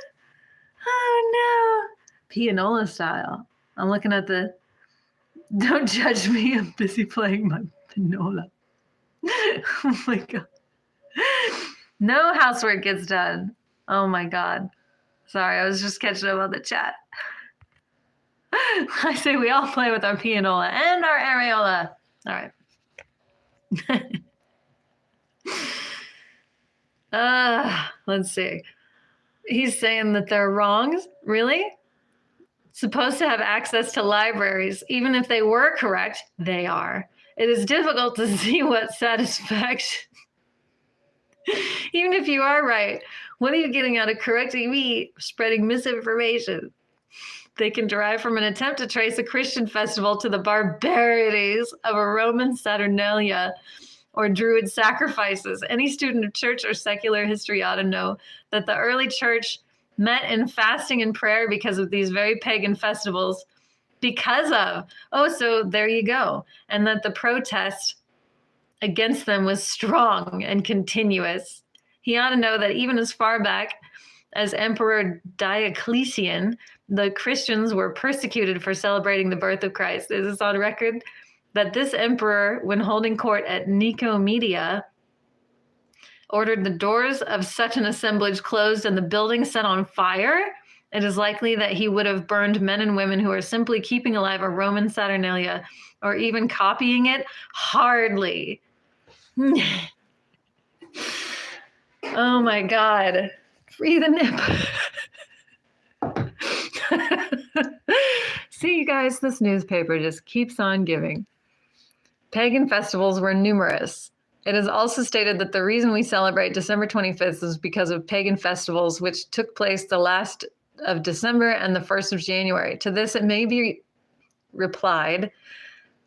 no. Pianola style. I'm looking at the, don't judge me, I'm busy playing my pianola. Oh my God. No housework gets done. Oh my God. Sorry, I was just catching up on the chat. I say we all play with our pianola and our areola. All right. Let's see. He's saying that they're wrong. Really? Supposed to have access to libraries. Even if they were correct, they are. It is difficult to see what satisfaction. Even if you are right, what are you getting out of correcting me, spreading misinformation? They can derive from an attempt to trace a Christian festival to the barbarities of a Roman Saturnalia or Druid sacrifices. Any student of church or secular history ought to know that the early church met in fasting and prayer because of these very pagan festivals. So there you go. And that the protest against them was strong and continuous. He ought to know that even as far back as Emperor Diocletian, the Christians were persecuted for celebrating the birth of Christ. Is this on record? That this emperor, when holding court at Nicomedia, ordered the doors of such an assemblage closed and the building set on fire. It is likely that he would have burned men and women who are simply keeping alive a Roman Saturnalia or even copying it. Hardly. Oh my God. Free the nip. See, you guys, this newspaper just keeps on giving. Pagan festivals were numerous. It is also stated that the reason we celebrate December 25th is because of pagan festivals, which took place the last of December and the 1st of January. To this, it may be replied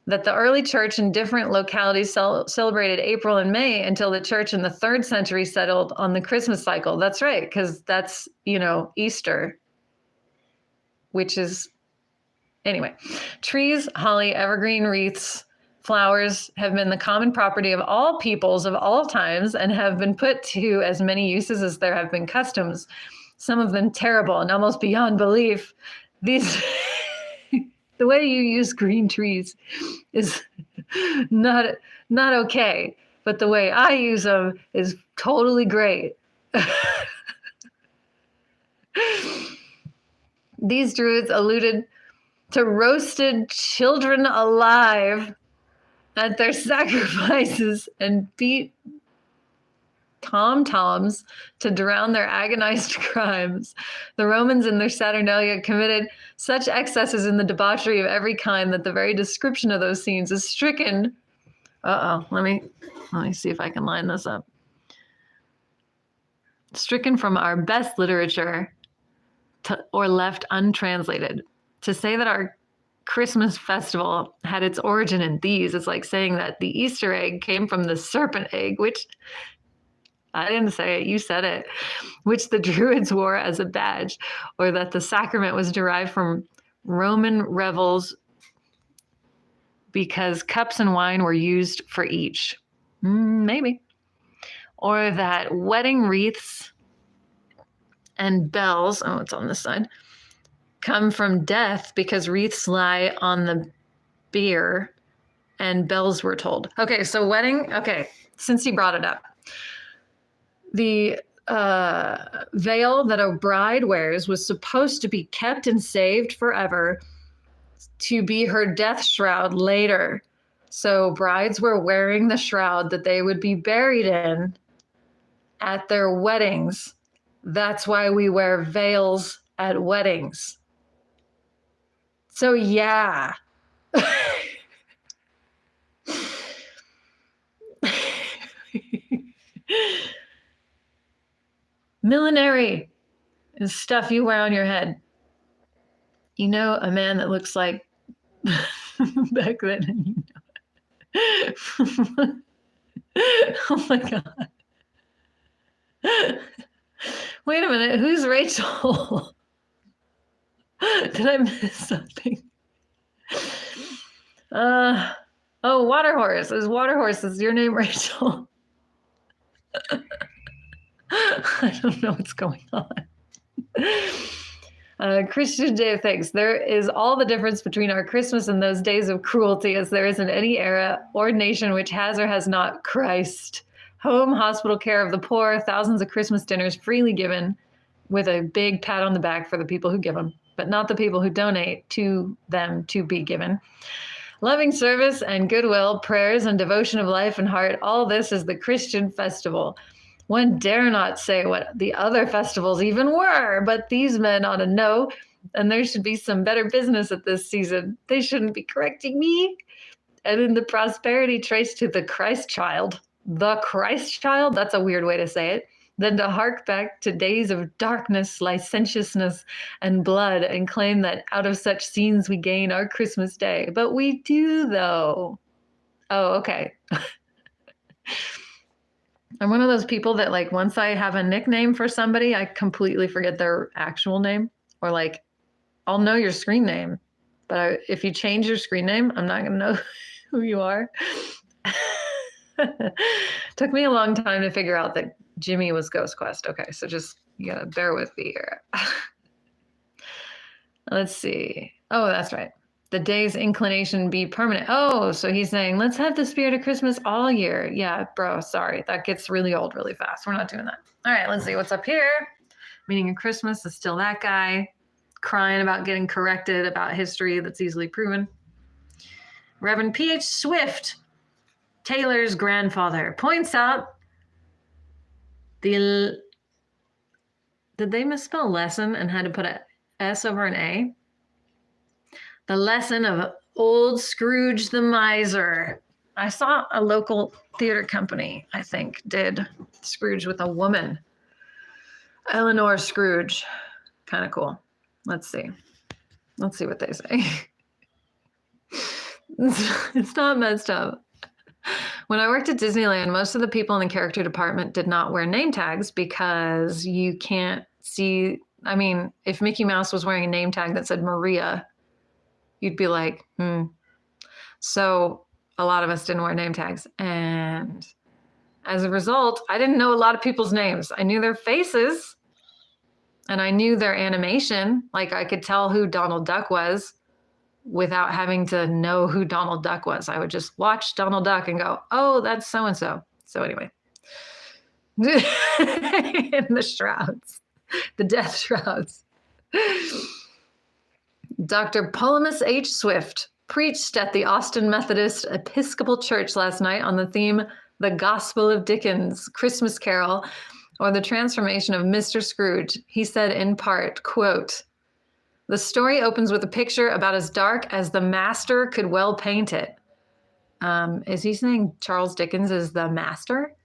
that the early church in different localities celebrated April and May until the church in the 3rd century settled on the Christmas cycle. That's right, because that's, Easter, which is, anyway. Trees, holly, evergreen wreaths, flowers have been the common property of all peoples of all times and have been put to as many uses as there have been customs, some of them terrible and almost beyond belief. These... The way you use green trees is not okay, but the way I use them is totally great. These Druids alluded to roasted children alive at their sacrifices and beat tom-toms to drown their agonized crimes. The Romans in their Saturnalia committed such excesses in the debauchery of every kind that the very description of those scenes is stricken. Let me see if I can line this up. Stricken from our best literature or left untranslated. To say that our Christmas festival had its origin in these is like saying that the Easter egg came from the serpent egg, which I didn't say it, you said it, which the Druids wore as a badge, or that the sacrament was derived from Roman revels because cups and wine were used for each. Maybe. Or that wedding wreaths and bells, oh, it's on this side, come from death because wreaths lie on the bier and bells were tolled. Okay, so wedding, okay, since he brought it up. The veil that a bride wears was supposed to be kept and saved forever to be her death shroud later. So brides were wearing the shroud that they would be buried in at their weddings. That's why we wear veils at weddings. So yeah. Millinery is stuff you wear on your head. You know a man that looks like back then. Oh my God. Wait a minute. Who's Rachel? Did I miss something? Oh, Waterhorse. Is Waterhorse? Is your name Rachel? I don't know what's going on. Christian Day of Thanks. There is all the difference between our Christmas and those days of cruelty as there is in any era or nation which has or has not Christ. Home, hospital care of the poor, thousands of Christmas dinners freely given with a big pat on the back for the people who give them, but not the people who donate to them to be given. Loving service and goodwill, prayers and devotion of life and heart, all this is the Christian festival. One dare not say what the other festivals even were, but these men ought to know, and there should be some better business at this season. They shouldn't be correcting me. And in the prosperity traced to the Christ child, that's a weird way to say it, than to hark back to days of darkness, licentiousness, and blood, and claim that out of such scenes we gain our Christmas day. But we do, though. Oh, okay. I'm one of those people that, like, once I have a nickname for somebody, I completely forget their actual name. Or, like, I'll know your screen name, but if you change your screen name, I'm not going to know who you are. Took me a long time to figure out that Jimmy was Ghost Quest. Okay, so just, you gotta bear with me here. Let's see. Oh, that's right. The day's inclination be permanent. Oh, so he's saying, let's have the spirit of Christmas all year. Yeah, bro, sorry. That gets really old really fast. We're not doing that. All right, let's see what's up here. Meaning of Christmas is still that guy crying about getting corrected about history that's easily proven. Reverend P.H. Swift, Taylor's grandfather, points out did they misspell lesson and had to put a S over an A? The lesson of old Scrooge the miser. I saw a local theater company, I think, did Scrooge with a woman. Eleanor Scrooge. Kind of cool. Let's see. Let's see what they say. It's not messed up. When I worked at Disneyland, most of the people in the character department did not wear name tags because you can't see. I mean, if Mickey Mouse was wearing a name tag that said Maria, you'd be like, So a lot of us didn't wear name tags. And as a result, I didn't know a lot of people's names. I knew their faces and I knew their animation. Like I could tell who Donald Duck was without having to know who Donald Duck was. I would just watch Donald Duck and go, oh, that's so-and-so. So anyway, in the shrouds, the death shrouds. Dr. Polemus H. Swift preached at the Austin Methodist Episcopal Church last night on the theme, The Gospel of Dickens, Christmas Carol, or the transformation of Mr. Scrooge. He said in part, quote, the story opens with a picture about as dark as the master could well paint it. Is he saying Charles Dickens is the master?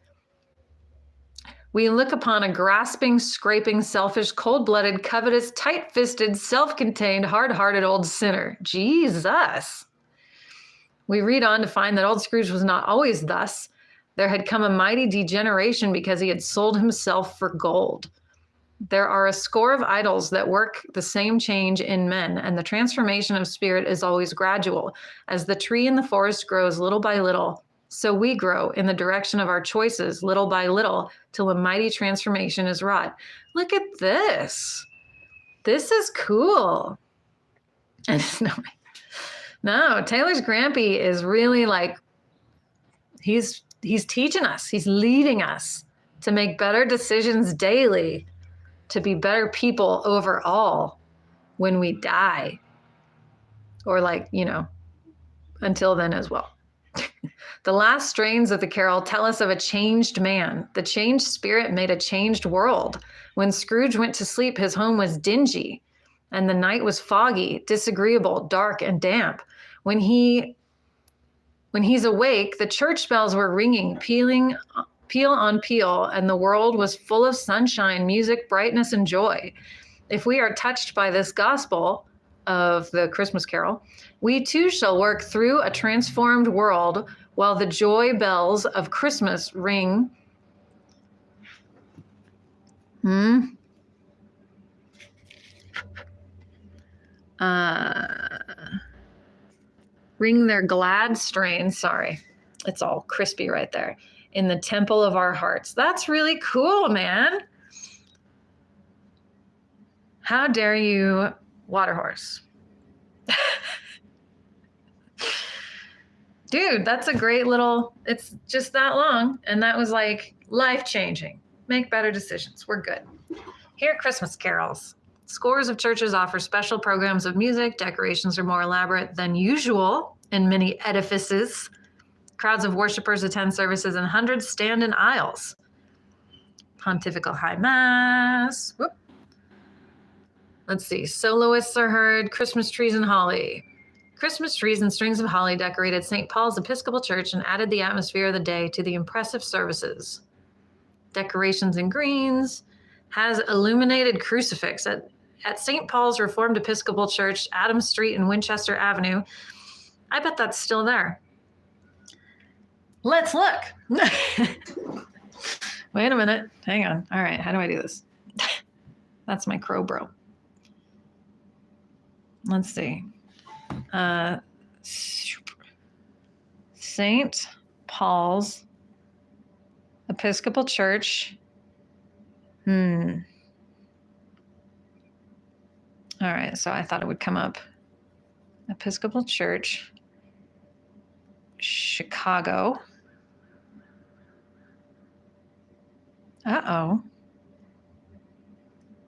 We look upon a grasping, scraping, selfish, cold-blooded, covetous, tight-fisted, self-contained, hard-hearted old sinner. Jesus. We read on to find that old Scrooge was not always thus. There had come a mighty degeneration because he had sold himself for gold. There are a score of idols that work the same change in men, and the transformation of spirit is always gradual. As the tree in the forest grows little by little, so we grow in the direction of our choices little by little till a mighty transformation is wrought. Look at this. This is cool. And no, Taylor's Grampy is really like, he's teaching us, he's leading us to make better decisions daily, to be better people overall when we die, or like, until then as well. The last strains of the carol tell us of a changed man. The changed spirit made a changed world. When Scrooge went to sleep, his home was dingy, and the night was foggy, disagreeable, dark, and damp. When he's awake, the church bells were ringing, peal on peal, and the world was full of sunshine, music, brightness, and joy. If we are touched by this gospel of the Christmas carol, we too shall work through a transformed world while the joy bells of Christmas ring. Ring their glad strains. Sorry, it's all crispy right there. In the temple of our hearts. That's really cool, man. How dare you, Waterhorse? Dude, that's a great little, it's just that long. And that was like life-changing. Make better decisions. We're good. Hear Christmas carols. Scores of churches offer special programs of music. Decorations are more elaborate than usual in many edifices. Crowds of worshipers attend services and hundreds stand in aisles. Pontifical High Mass. Whoop. Let's see. Soloists are heard. Christmas trees and holly. Christmas trees and strings of holly decorated St. Paul's Episcopal Church and added the atmosphere of the day to the impressive services. Decorations in greens. Has illuminated crucifix at St. Paul's Reformed Episcopal Church, Adams Street and Winchester Avenue. I bet that's still there. Let's look. Wait a minute. Hang on. All right. How do I do this? That's my crow bro. Let's see. St. Paul's Episcopal Church. All right. So I thought it would come up. Episcopal Church, Chicago. Uh-oh.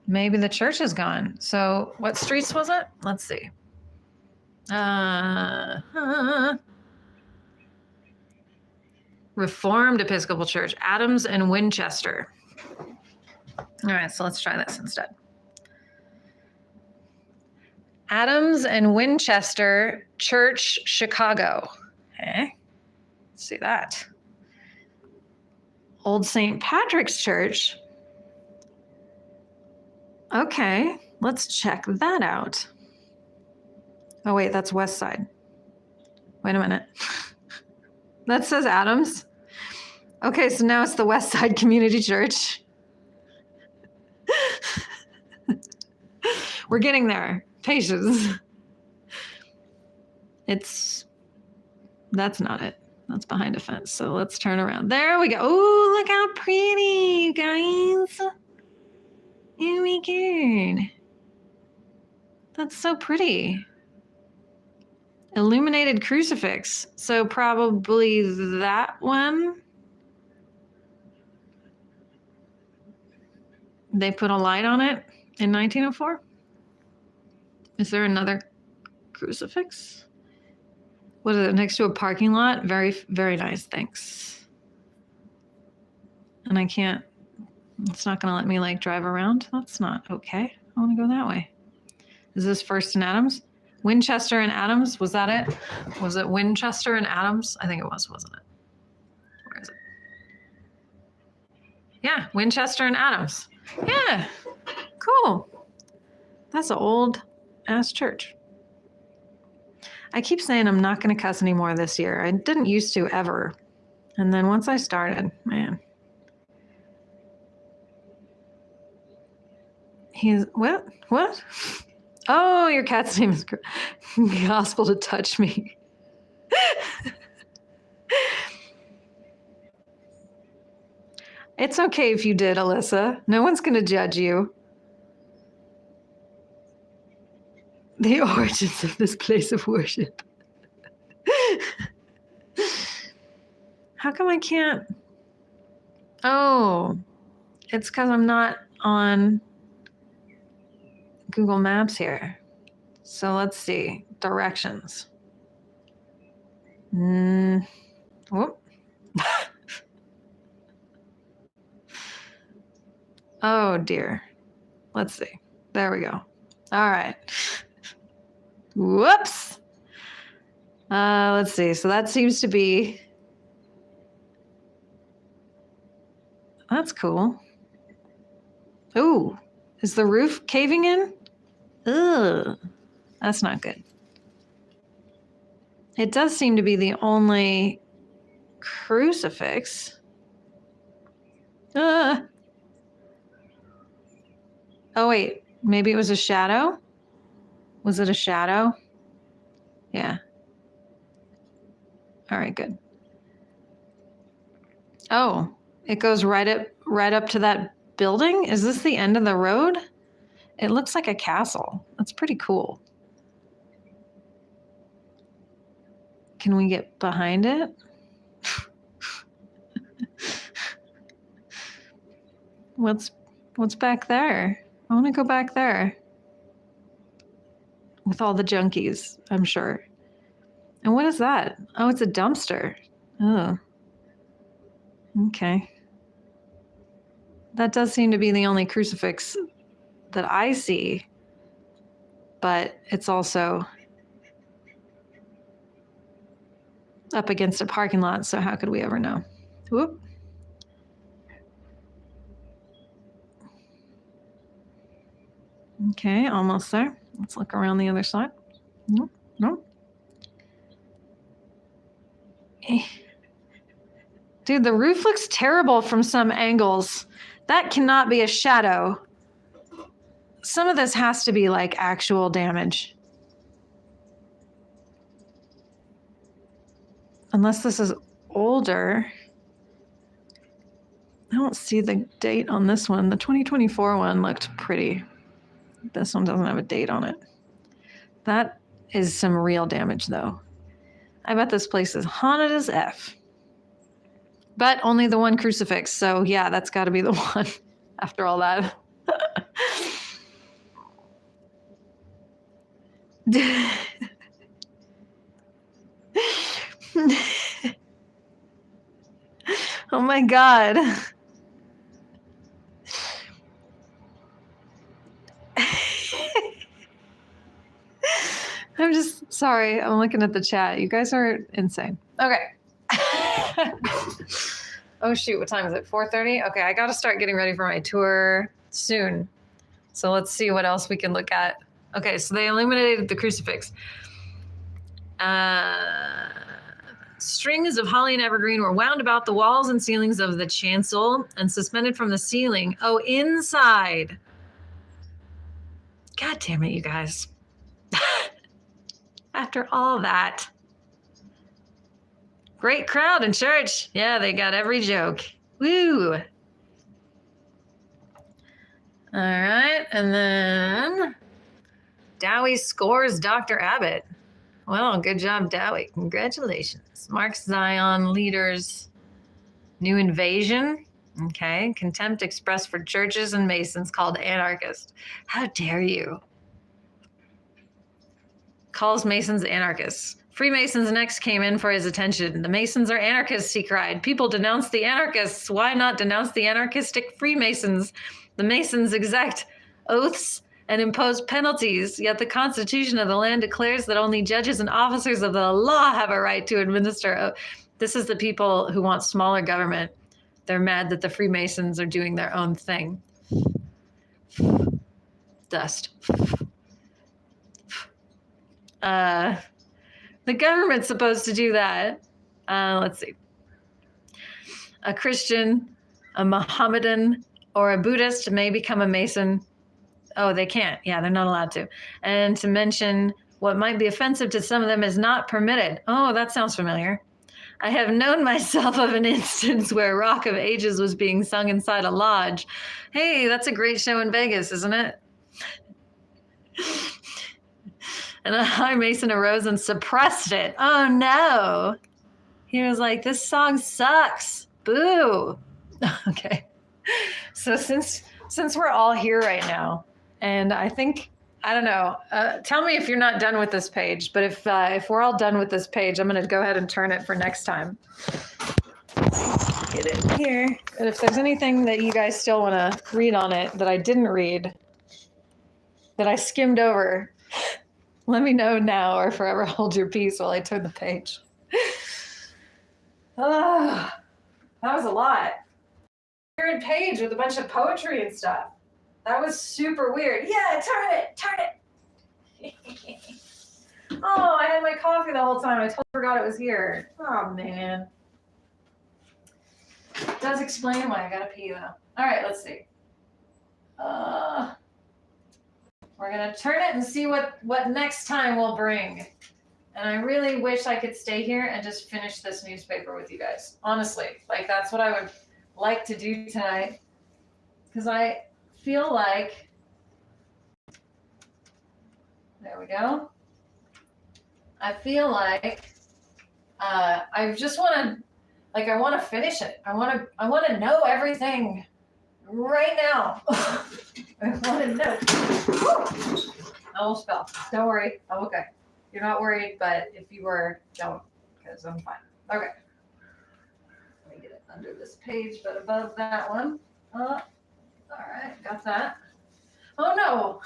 Maybe the church is gone. So what streets was it? Let's see. Reformed Episcopal Church, Adams and Winchester. All right, so let's try this instead. Adams and Winchester Church, Chicago. Okay, let's see that. Old St. Patrick's Church. Okay, let's check that out. Oh, wait, that's West Side. Wait a minute. That says Adams. Okay, so now it's the West Side Community Church. We're getting there. Patience. That's not it. That's behind a fence. So let's turn around. There we go. Oh, look how pretty, you guys. Oh my God. That's so pretty. Illuminated crucifix. So probably that one. They put a light on it in 1904. Is there another crucifix? What is it, next to a parking lot? Very, very nice, thanks. And it's not gonna let me like drive around. That's not okay. I wanna go that way. Is this First and Adams? Winchester and Adams, was that it? Was it Winchester and Adams? I think it was, wasn't it? Where is it? Yeah, Winchester and Adams. Yeah, cool. That's an old ass church. I keep saying I'm not going to cuss anymore this year. I didn't used to ever. And then once I started, man. He's what? What? Oh, your cat's name is Gospel to Touch Me. It's okay if you did, Alyssa. No one's going to judge you. The origins of this place of worship. How come I can't? Oh, it's because I'm not on Google Maps here. So let's see. Directions. Whoop. Oh, dear. Let's see. There we go. All right. Whoops. Let's see. So that seems to be... That's cool. Ooh. Is the roof caving in? Ugh. That's not good. It does seem to be the only crucifix. Oh, wait. Maybe it was a shadow? Was it a shadow? Yeah. All right, good. Oh, it goes right up to that building? Is this the end of the road? It looks like a castle. That's pretty cool. Can we get behind it? What's back there? I want to go back there. With all the junkies, I'm sure. And what is that? Oh, it's a dumpster. Oh. Okay. That does seem to be the only crucifix that I see. But it's also up against a parking lot, so how could we ever know? Whoop. Okay, almost there. Let's look around the other side. Nope, nope. Dude, the roof looks terrible from some angles. That cannot be a shadow. Some of this has to be like actual damage. Unless this is older. I don't see the date on this one. The 2024 one looked pretty. This one doesn't have a date on it. That is some real damage, though. I bet this place is haunted as F. But only the one crucifix, so yeah, that's got to be the one after all that. Oh my God. I'm just sorry. I'm looking at the chat. You guys are insane. Okay. Oh shoot, what time is it? 4:30? Okay, I got to start getting ready for my tour soon. So let's see what else we can look at. Okay, so they illuminated the crucifix. Strings of holly and evergreen were wound about the walls and ceilings of the chancel and suspended from the ceiling. Oh, inside. God damn it, you guys. After all that. Great crowd in church. Yeah, they got every joke. Woo. All right, and then Dowie scores Dr. Abbott. Well, good job, Dowie. Congratulations. Marks Zion leaders' new invasion. Okay. Contempt expressed for churches and Masons called anarchist. How dare you? Calls Masons anarchists. Freemasons next came in for his attention. The Masons are anarchists, he cried. People denounce the anarchists. Why not denounce the anarchistic Freemasons? The Masons exact oaths and impose penalties, yet the Constitution of the land declares that only judges and officers of the law have a right to administer. This is the people who want smaller government. They're mad that the Freemasons are doing their own thing. Dust. The government's supposed to do that. Let's see. A Christian, a Mohammedan, or a Buddhist may become a Mason. Oh, they can't. Yeah, they're not allowed to. And to mention what might be offensive to some of them is not permitted. Oh, that sounds familiar. I have known myself of an instance where Rock of Ages was being sung inside a lodge. Hey, that's a great show in Vegas, isn't it? And a high mason arose and suppressed it. Oh no. He was like, this song sucks. Boo. Okay. So since we're all here right now, and I think, I don't know, tell me if you're not done with this page, but if we're all done with this page, I'm going to go ahead and turn it for next time. Get it here. And if there's anything that you guys still want to read on it that I didn't read, that I skimmed over, let me know now or forever hold your peace while I turn the page. Oh, that was a lot. Weird page with a bunch of poetry and stuff. That was super weird. Yeah, turn it. Oh, I had my coffee the whole time. I totally forgot it was here. Oh, man. It does explain why I gotta pee, though. All right, let's see. We're gonna turn it and see what next time will bring. And I really wish I could stay here and just finish this newspaper with you guys. Honestly, like that's what I would like to do tonight. Because I feel like, there we go. I feel like I just want to, like, I want to finish it. I want to know everything right now. I want to know. I almost fell. Don't worry. I'm okay. You're not worried, but if you were, don't, because I'm fine. Okay. Let me get it under this page, but above that one. All right, got that. Oh no,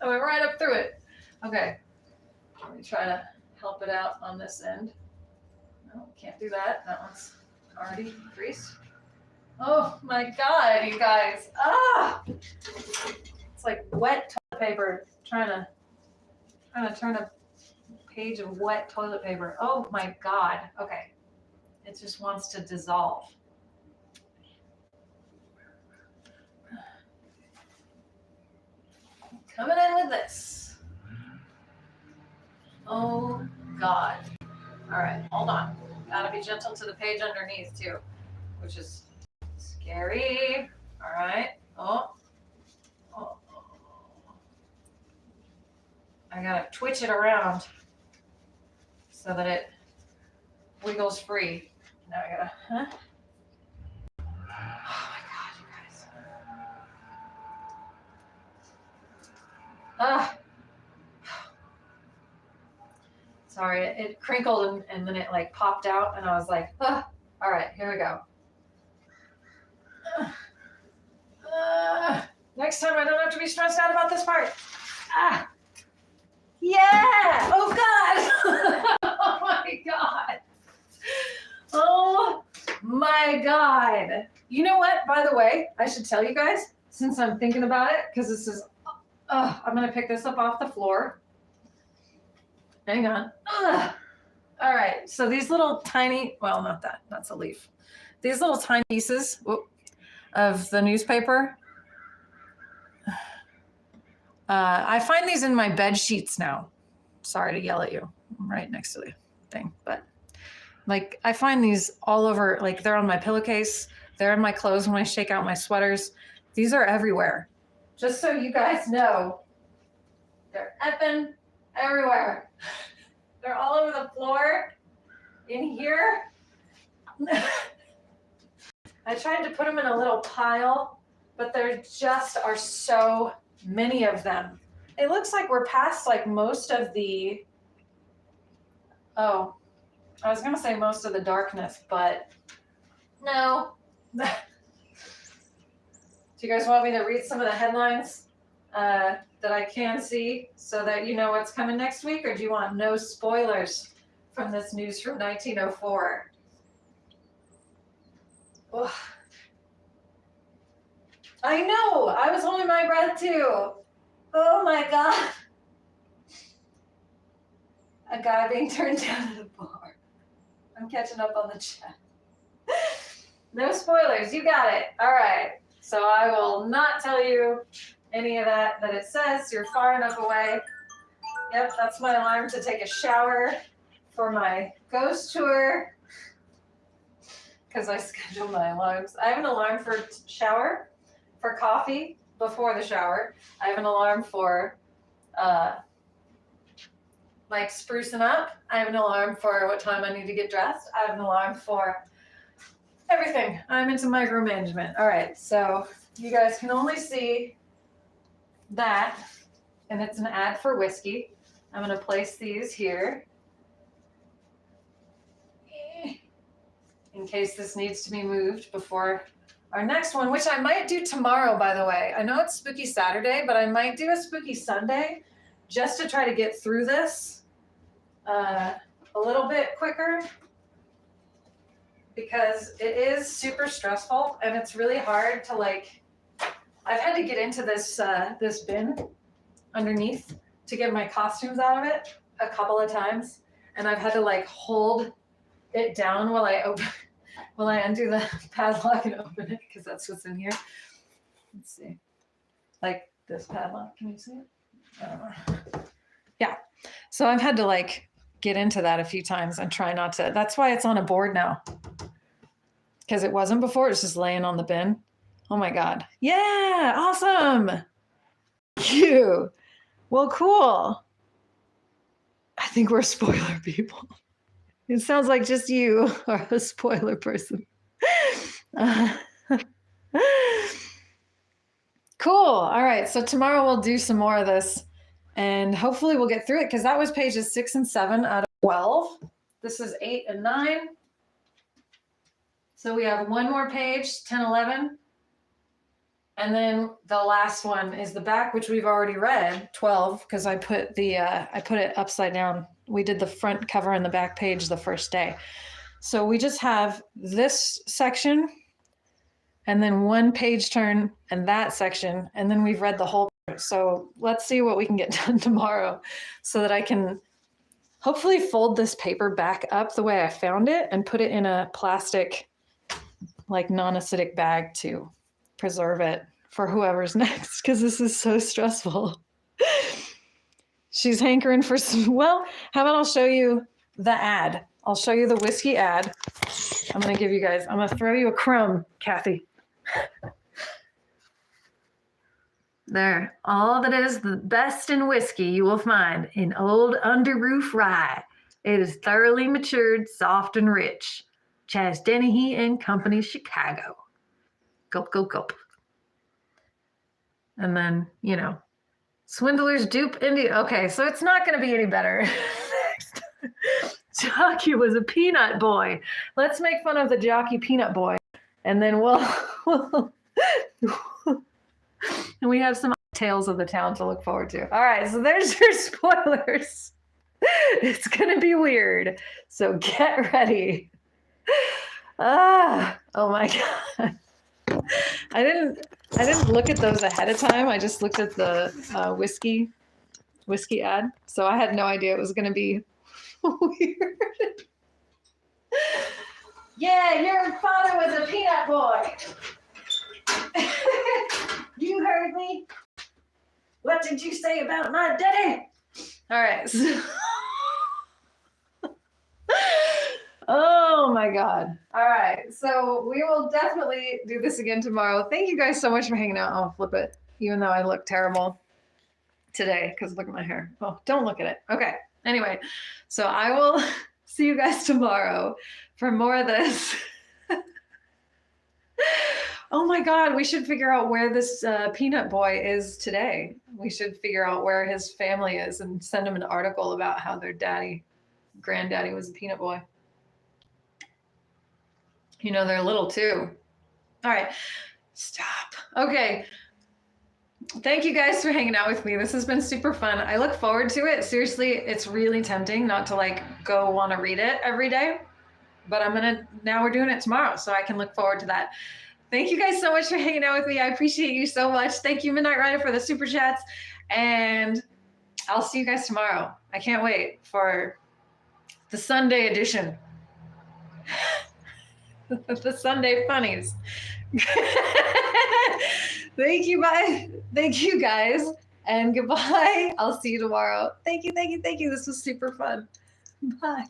I went right up through it. Okay, let me try to help it out on this end. No, can't do that. That one's already creased. Oh my God, you guys. Ah! It's like wet toilet paper trying to turn a page of wet toilet paper. Oh my God. Okay. It just wants to dissolve. Coming in with this. Oh God. All right, hold on. Gotta be gentle to the page underneath too, which is scary. All right. Oh. I gotta twitch it around so that it wiggles free. Now I gotta, huh? Oh my God, you guys. Ah. Sorry, it crinkled and then it like popped out and I was like, ah. All right, here we go. Next time I don't have to be stressed out about this part. Ah. Yeah! Oh God! Oh my God! Oh my God! You know what? By the way, I should tell you guys, since I'm thinking about it, because this is, I'm gonna pick this up off the floor. Hang on. All right, so these little tiny, well, not that, that's a leaf. These little tiny pieces of the newspaper, I find these in my bed sheets now. Sorry to yell at you. I'm right next to the thing, but like I find these all over, like they're on my pillowcase. They're in my clothes when I shake out my sweaters. These are everywhere. Just so you guys know, they're effing everywhere. They're all over the floor, in here. I tried to put them in a little pile, but there just are so many of them. It looks like we're past like most of the, oh, I was going to say most of the darkness, but no. Do you guys want me to read some of the headlines that I can see so that you know what's coming next week? Or do you want no spoilers from this news from 1904? Oh. I know. I was holding my breath too. Oh my God. A guy being turned down at a bar. I'm catching up on the chat. No spoilers. You got it. All right. So I will not tell you any of that it says. You're far enough away. Yep, that's my alarm to take a shower for my ghost tour, because I schedule my alarms. I have an alarm for shower, for coffee before the shower. I have an alarm for like sprucing up. I have an alarm for what time I need to get dressed. I have an alarm for everything. I'm into micromanagement. All right, so you guys can only see that, and it's an ad for whiskey. I'm going to place these here in case this needs to be moved before our next one, which I might do tomorrow, by the way. I know it's Spooky Saturday, but I might do a Spooky Sunday just to try to get through this a little bit quicker, because it is super stressful and it's really hard to like, I've had to get into this this bin underneath to get my costumes out of it a couple of times, and I've had to like hold it down while I undo the padlock and open it, because that's what's in here. Let's see, like this padlock, can you see it? Yeah, so I've had to like get into that a few times and try not to. That's why it's on a board now, because it wasn't before. It's just laying on the bin. Oh my God. Yeah, awesome. You. Well, cool. I think we're spoiler people. It sounds like just you are a spoiler person. Cool. All right. So tomorrow we'll do some more of this, and hopefully we'll get through it, because that was pages 6 and 7 out of 12. This is 8 and 9. So we have one more page, 10, 11. And then the last one is the back, which we've already read, 12, because I put it upside down. We did the front cover and the back page the first day. So we just have this section and then one page turn and that section, and then we've read the whole. So let's see what we can get done tomorrow, so that I can hopefully fold this paper back up the way I found it and put it in a plastic, like non-acidic bag to preserve it for whoever's next, because this is so stressful. She's hankering for some. Well, how about I'll show you the ad. I'll show you the whiskey ad. I'm going to give you guys, I'm going to throw you a crumb, Kathy. There, all that is the best in whiskey you will find in old under roof rye. It is thoroughly matured, soft and rich. Chas Dennehy and Company, Chicago. Gulp, gulp, gulp. And then, you know, swindlers dupe India. Okay, so it's not going to be any better. Next. Jockey was a peanut boy. Let's make fun of the jockey peanut boy. And then we'll and we have some tales of the town to look forward to. All right, so there's your spoilers. It's going to be weird. So get ready. Oh my God. I didn't look at those ahead of time. I just looked at the whiskey ad. So I had no idea it was going to be weird. Yeah, your father was a peanut boy. You heard me. What did you say about my daddy? All right. Oh my God. All right. So we will definitely do this again tomorrow. Thank you guys so much for hanging out. I'll flip it, even though I look terrible today, because look at my hair. Oh, don't look at it. Okay. Anyway, so I will see you guys tomorrow for more of this. Oh my God, we should figure out where this peanut boy is today. We should figure out where his family is and send him an article about how their granddaddy was a peanut boy. You know, they're little too. All right, stop. Okay. Thank you guys for hanging out with me. This has been super fun. I look forward to it. Seriously, it's really tempting not to like go want to read it every day, but now we're doing it tomorrow, so I can look forward to that. Thank you guys so much for hanging out with me. I appreciate you so much. Thank you, Midnight Rider, for the super chats, and I'll see you guys tomorrow. I can't wait for the Sunday edition. The Sunday funnies. Thank you, bye. Thank you, guys, and goodbye. I'll see you tomorrow. Thank you, thank you, thank you. This was super fun. Bye.